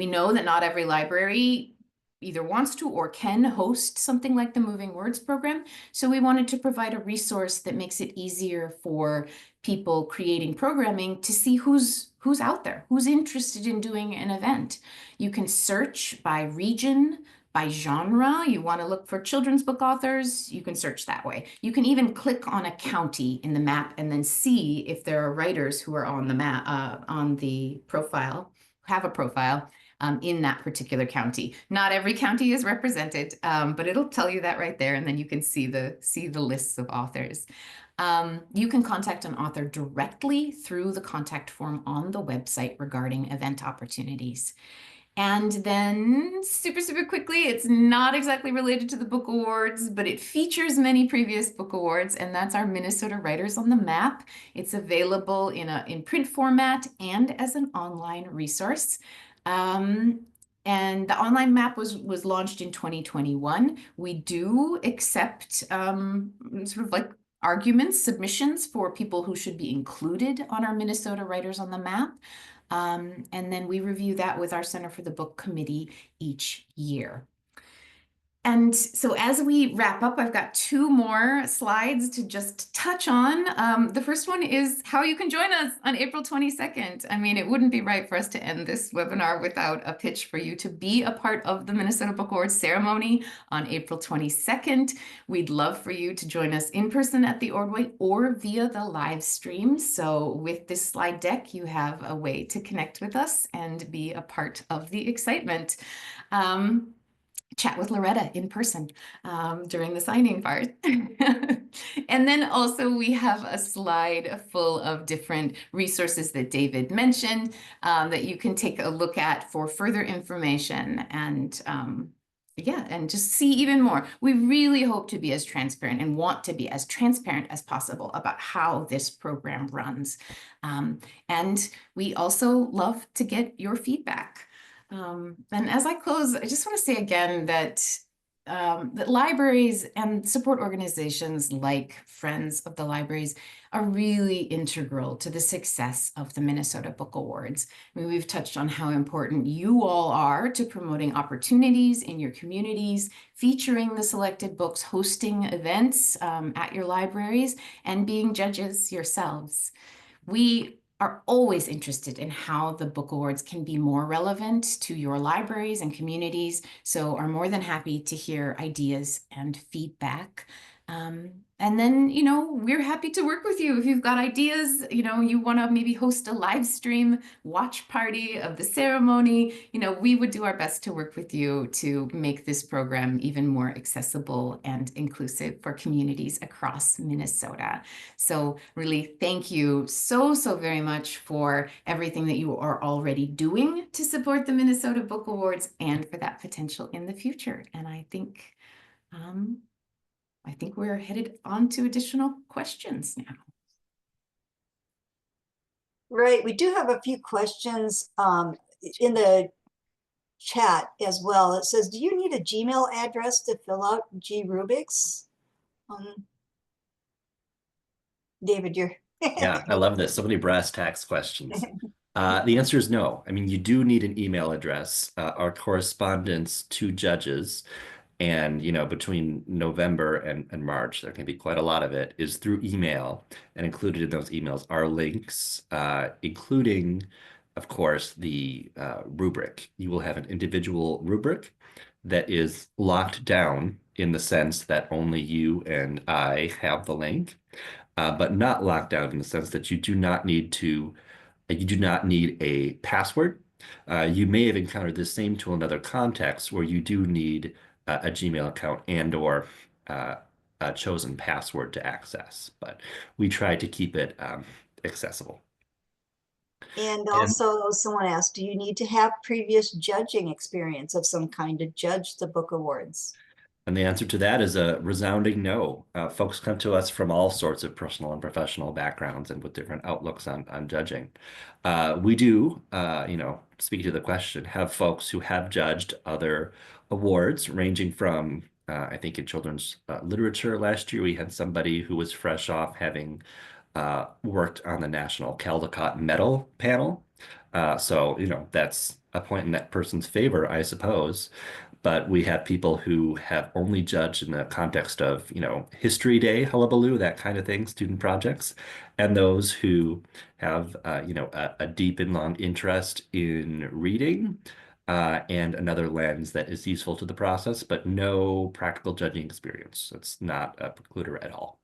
We know that not every library either wants to or can host something like the Moving Words program. So we wanted to provide a resource that makes it easier for people creating programming to see who's out there, who's interested in doing an event. You can search by region, by genre. You want to look for children's book authors, you can search that way. You can even click on a county in the map and then see if there are writers who are on the map, on the profile, have a profile in that particular county. Not every county is represented, but it'll tell you that right there, and then you can see the lists of authors. You can contact an author directly through the contact form on the website regarding event opportunities. And then super quickly, it's not exactly related to the book awards, but it features many previous book awards, and that's our Minnesota Writers on the Map. It's available in print format and as an online resource. And the online map was launched in 2021. We do accept sort of like arguments, submissions for people who should be included on our Minnesota Writers on the Map. And then we review that with our Center for the Book Committee each year. And so as we wrap up, I've got 2 more slides to just touch on. The first one is how you can join us on April 22nd. I mean, it wouldn't be right for us to end this webinar without a pitch for you to be a part of the Minnesota Book Awards ceremony on April 22nd. We'd love for you to join us in person at the Ordway or via the live stream. So with this slide deck, you have a way to connect with us and be a part of the excitement. Chat with Loretta in person during the signing part. And then also we have a slide full of different resources that David mentioned that you can take a look at for further information and yeah, and just see even more. We really hope to be as transparent and want to be as transparent as possible about how this program runs. And we also love to get your feedback. And as I close, I just want to say again that that libraries and support organizations like Friends of the Libraries are really integral to the success of the Minnesota Book Awards. I mean, we've touched on how important you all are to promoting opportunities in your communities, featuring the selected books, hosting events at your libraries, and being judges yourselves. We are always interested in how the book awards can be more relevant to your libraries and communities, so are more than happy to hear ideas and feedback. And then, you know, we're happy to work with you. If you've got ideas, you know, you want to maybe host a live stream watch party of the ceremony, you know, we would do our best to work with you to make this program even more accessible and inclusive for communities across Minnesota. So really, thank you so very much for everything that you are already doing to support the Minnesota Book Awards and for that potential in the future. And I think we're headed on to additional questions now. Right, we do have a few questions in the chat as well. It says, do you need a Gmail address to fill out G Rubik's? David, you're... Yeah, I love this. So many brass tacks questions. The answer is no. I mean, you do need an email address. Our correspondence to judges And, between November and March, there can be quite a lot of it, is through email. And included in those emails are links, including, of course, the rubric. You will have an individual rubric that is locked down in the sense that only you and I have the link, but not locked down in the sense that you do not need a password. You may have encountered the same tool in other contexts where you do need a Gmail account and/or a chosen password to access, but we try to keep it accessible. And And also, someone asked, do you need to have previous judging experience of some kind to judge the book awards? And the answer to that is a resounding no. Folks come to us from all sorts of personal and professional backgrounds and with different outlooks on judging. We do, speaking to the question, have folks who have judged other awards ranging from, I think in children's literature last year, we had somebody who was fresh off having worked on the National Caldecott Medal panel. So, that's a point in that person's favor, I suppose. But we have people who have only judged in the context of, History Day, hullabaloo, that kind of thing, student projects, and those who have, a deep and long interest in reading, and another lens that is useful to the process, but no practical judging experience. It's not a precluder at all.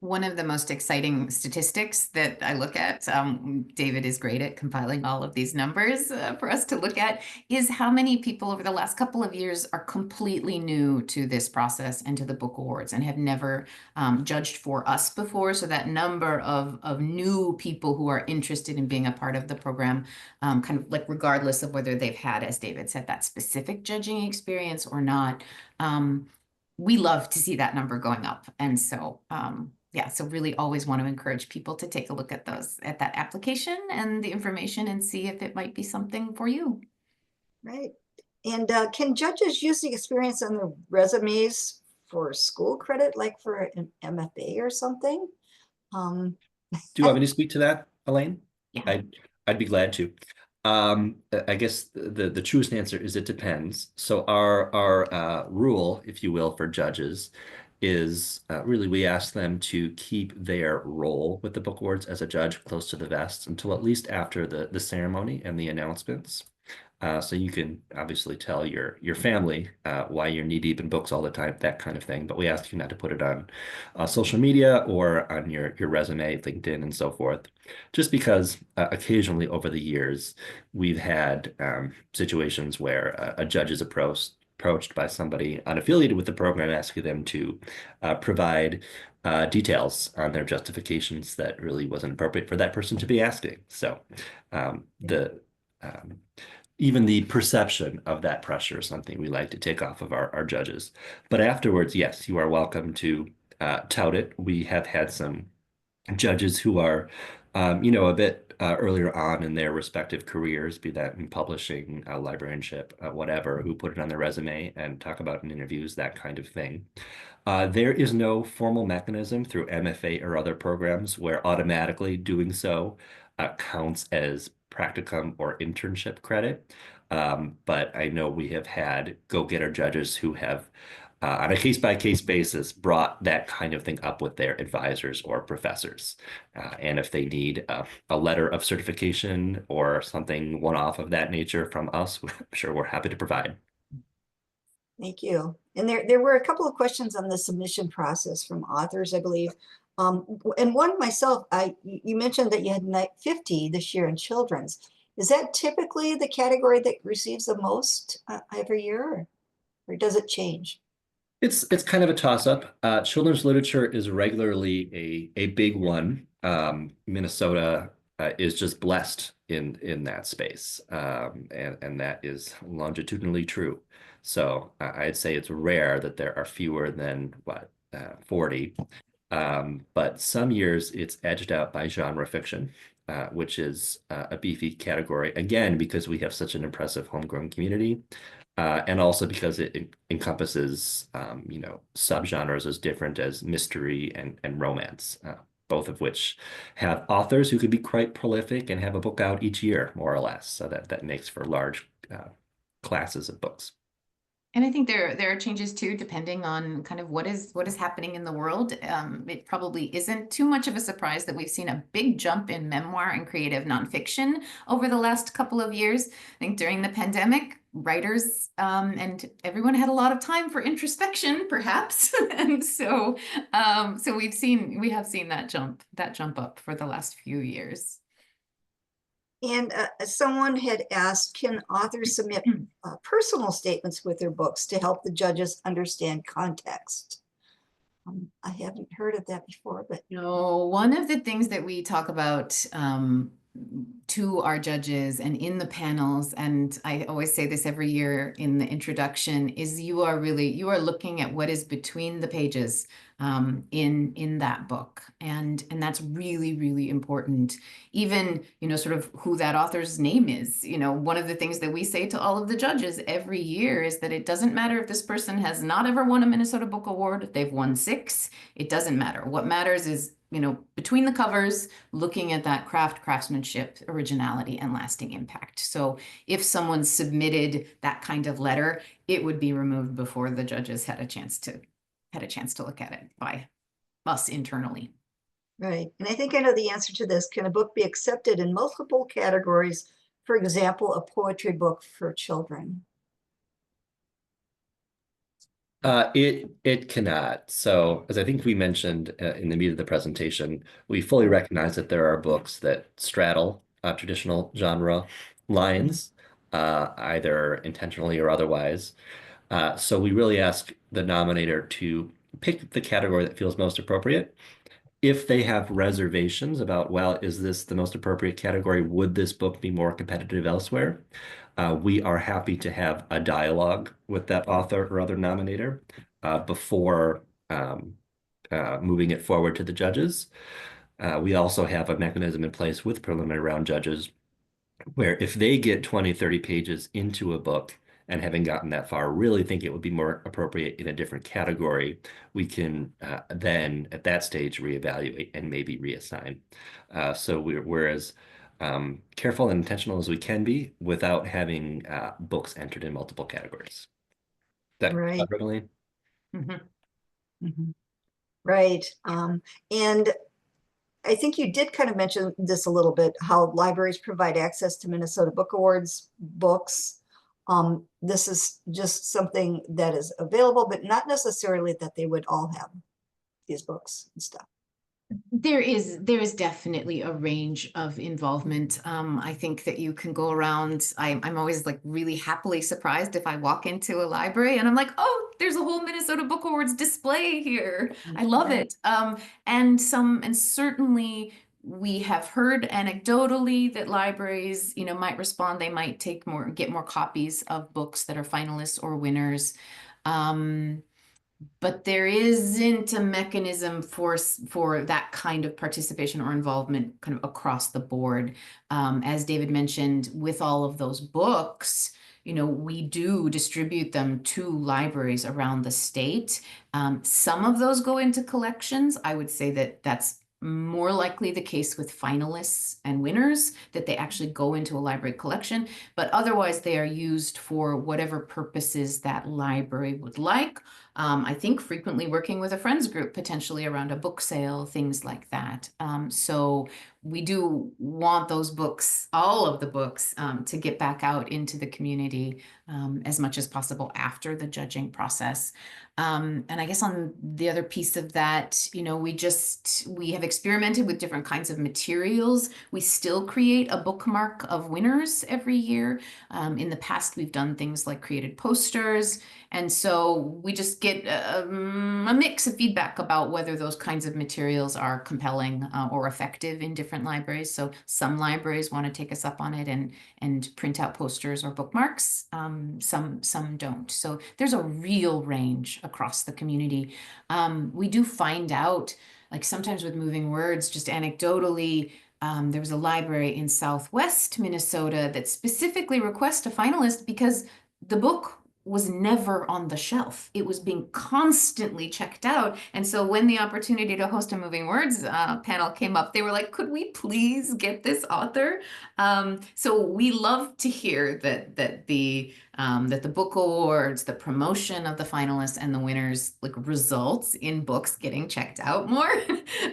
One of the most exciting statistics that I look at, David is great at compiling all of these numbers for us to look at, is how many people over the last couple of years are completely new to this process and to the book awards and have never judged for us before. So that number of new people who are interested in being a part of the program, kind of like regardless of whether they've had, as David said, that specific judging experience or not, we love to see that number going up. And so, yeah, so really always want to encourage people to take a look at at that application and the information and see if it might be something for you. Right. And can judges use the experience on their resumes for school credit, like for an MFA or something? Um, Do you want me to speak to that, Elaine? Yeah. I'd be glad to. I guess the truest answer is it depends. So our rule, if you will, for judges is really we ask them to keep their role with the book awards as a judge close to the vest until at least after the ceremony and the announcements. So you can obviously tell your family why you're knee deep in books all the time, that kind of thing. But we ask you not to put it on social media or on your resume, LinkedIn, and so forth. Just because occasionally over the years we've had situations where a judge is approached by somebody unaffiliated with the program, asking them to provide details on their justifications that really wasn't appropriate for that person to be asking. So the even the perception of that pressure is something we like to take off of our judges. But afterwards, yes, you are welcome to tout it. We have had some judges who are, a bit earlier on in their respective careers, be that in publishing, librarianship, whatever, who put it on their resume and talk about in interviews, that kind of thing. There is no formal mechanism through MFA or other programs where automatically doing so counts as practicum or internship credit. But I know we have had go-getter judges who have, on a case-by-case basis, brought that kind of thing up with their advisors or professors. And if they need a letter of certification or something one-off of that nature from us, I'm sure we're happy to provide. Thank you. And there were a couple of questions on the submission process from authors, I believe. And one myself, you mentioned that you had 50 this year in children's. Is that typically the category that receives the most every year, or does it change? It's kind of a toss-up. Children's literature is regularly a big one. Minnesota is just blessed in that space, and that is longitudinally true. So I'd say it's rare that there are fewer than 40. But some years it's edged out by genre fiction, which is a beefy category, again, because we have such an impressive homegrown community, and also because it encompasses, subgenres as different as mystery and romance, both of which have authors who could be quite prolific and have a book out each year, more or less. So that makes for large classes of books. And I think there are changes too, depending on kind of what is happening in the world. It probably isn't too much of a surprise that we've seen a big jump in memoir and creative nonfiction over the last couple of years. I think during the pandemic, writers and everyone had a lot of time for introspection, perhaps, and so we have seen that jump up for the last few years. And someone had asked, can authors submit personal statements with their books to help the judges understand context? I haven't heard of that before, but No, one of the things that we talk about to our judges and in the panels, and I always say this every year in the introduction, is you are looking at what is between the pages in that book, and that's really, really important. Even, sort of who that author's name is. One of the things that we say to all of the judges every year is that it doesn't matter if this person has not ever won a Minnesota Book Award, they've won 6. It doesn't matter. What matters is, between the covers, looking at that craftsmanship, originality, and lasting impact. So if someone submitted that kind of letter, it would be removed before the judges had a chance to look at it by us internally. right. And I think I know the answer to this. Can a book be accepted in multiple categories? For example, a poetry book for children? It cannot. So, as I think we mentioned in the meat of the presentation, we fully recognize that there are books that straddle traditional genre lines, either intentionally or otherwise. So we really ask the nominator to pick the category that feels most appropriate. If they have reservations about, well, is this the most appropriate category? Would this book be more competitive elsewhere? We are happy to have a dialogue with that author or other nominator before moving it forward to the judges. We also have a mechanism in place with preliminary round judges where if they get 20, 30 pages into a book and having gotten that far, really think it would be more appropriate in a different category, we can then at that stage reevaluate and maybe reassign. So we're as careful and intentional as we can be without having books entered in multiple categories. That Right. Emily? Right. And I think you did kind of mention this a little bit, how libraries provide access to Minnesota Book Awards books. This is just something that is available, but not necessarily that they would all have these books and stuff. There is definitely a range of involvement. I think that you can go around. I'm always like really happily surprised if I walk into a library and I'm like, oh, there's a whole Minnesota Book Awards display here. I love it. And certainly we have heard anecdotally that libraries, might respond. They might get more copies of books that are finalists or winners. But there isn't a mechanism for that kind of participation or involvement kind of across the board. As David mentioned, with all of those books, we do distribute them to libraries around the state. Some of those go into collections. I would say that that's more likely the case with finalists and winners, that they actually go into a library collection, but otherwise they are used for whatever purposes that library would like. I think frequently working with a friends group, potentially around a book sale, things like that. So we do want those books, all of the books, to get back out into the community as much as possible after the judging process. And I guess on the other piece of that, we have experimented with different kinds of materials. We still create a bookmark of winners every year. In the past, we've done things like created posters. And so we just get a mix of feedback about whether those kinds of materials are compelling or effective in different libraries. So some libraries want to take us up on it and print out posters or bookmarks. Some don't. So there's a real range across the community. We do find out, like sometimes with Moving Words, just anecdotally, there was a library in Southwest Minnesota that specifically requested a finalist because the book was never on the shelf. It was being constantly checked out. And so when the opportunity to host a Moving Words panel came up, they were like, could we please get this author? So we love to hear that the book awards, the promotion of the finalists and the winners, like, results in books getting checked out more.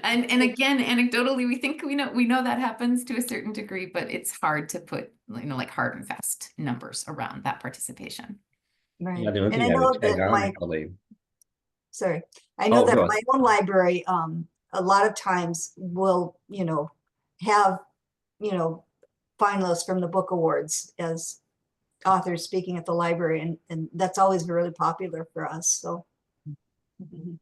and again, anecdotally, we think we know that happens to a certain degree, but it's hard to put, like, hard and fast numbers around that participation. Right. Yeah, the only And I thing I would know tag that on, my, Ellie. sorry, I know Oh, that go my own library, a lot of times will, have, finalists from the book awards as authors speaking at the library, and that's always really popular for us. So, mhm.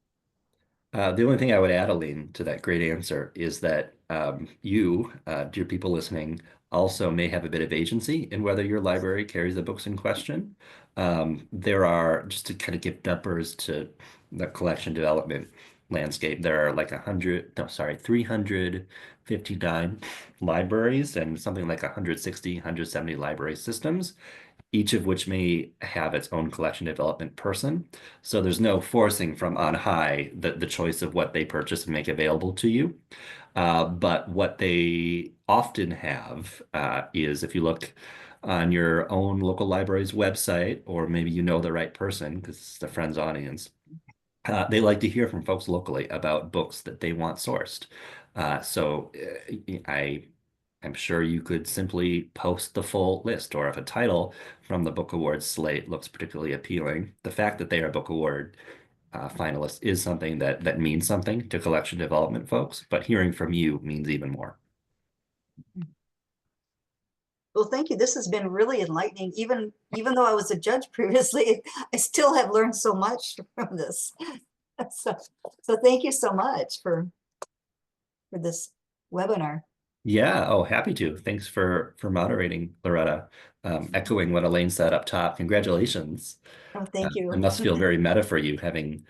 The only thing I would add, Aline, to that great answer is that you, dear people listening, also may have a bit of agency in whether your library carries the books in question. There are, just to kind of give numbers to the collection development landscape, there are like 359 libraries and something like 160, 170 library systems, each of which may have its own collection development person. So there's no forcing from on high the choice of what they purchase and make available to you. But what they often have is, if you look on your own local library's website, or maybe you know the right person because it's the Friends audience, they like to hear from folks locally about books that they want sourced. So I'm sure you could simply post the full list, or if a title from the Book Awards slate looks particularly appealing, the fact that they are a Book Award finalist is something that means something to collection development folks, but hearing from you means even more. Well, thank you. This has been really enlightening. Even though I was a judge previously, I still have learned so much from this. So thank you so much for this webinar. Yeah, oh, happy to. Thanks for moderating, Loretta. Echoing what Elaine said up top, congratulations. Oh, thank It you. must feel very meta for you, having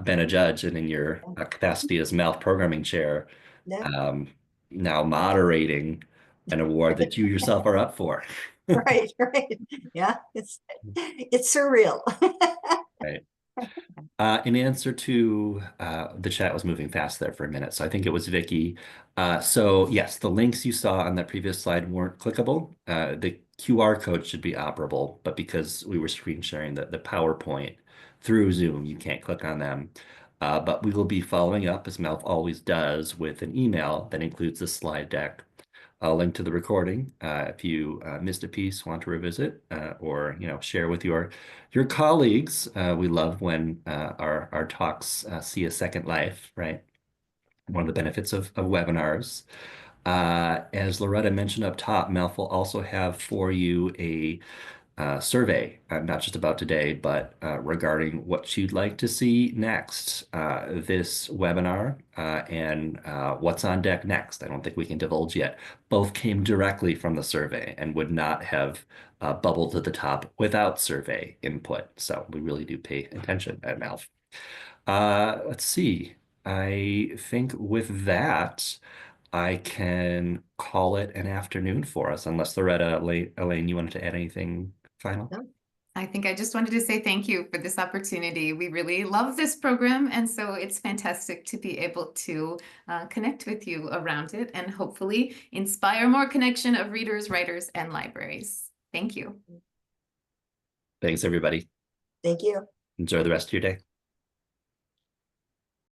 been a judge and in your capacity as MALF programming chair, Yeah, um, now moderating an award that you yourself are up for. right, right. Yeah, it's surreal. Right. In answer to the chat was moving fast there for a minute, so I think it was Vicky. So yes, the links you saw on that previous slide weren't clickable. The QR code should be operable, but because we were screen sharing the PowerPoint through Zoom, you can't click on them. But we will be following up, as Mel always does, with an email that includes the slide deck. I'll link to the recording if you missed a piece, want to revisit, or share with your colleagues. We love when our talks see a second life, right? One of the benefits of webinars. As Loretta mentioned up top, Melf will also have for you a survey, not just about today, but regarding what you'd like to see next, this webinar and what's on deck next. I don't think we can divulge yet. Both came directly from the survey and would not have bubbled to the top without survey input. So we really do pay attention at MALF. Let's see. I think with that, I can call it an afternoon for us, unless Loretta, Elaine, you wanted to add anything final? No. I think I just wanted to say thank you for this opportunity. We really love this program, and so it's fantastic to be able to connect with you around it and hopefully inspire more connection of readers, writers, and libraries. Thank you. Thanks, everybody. Thank you. Enjoy the rest of your day.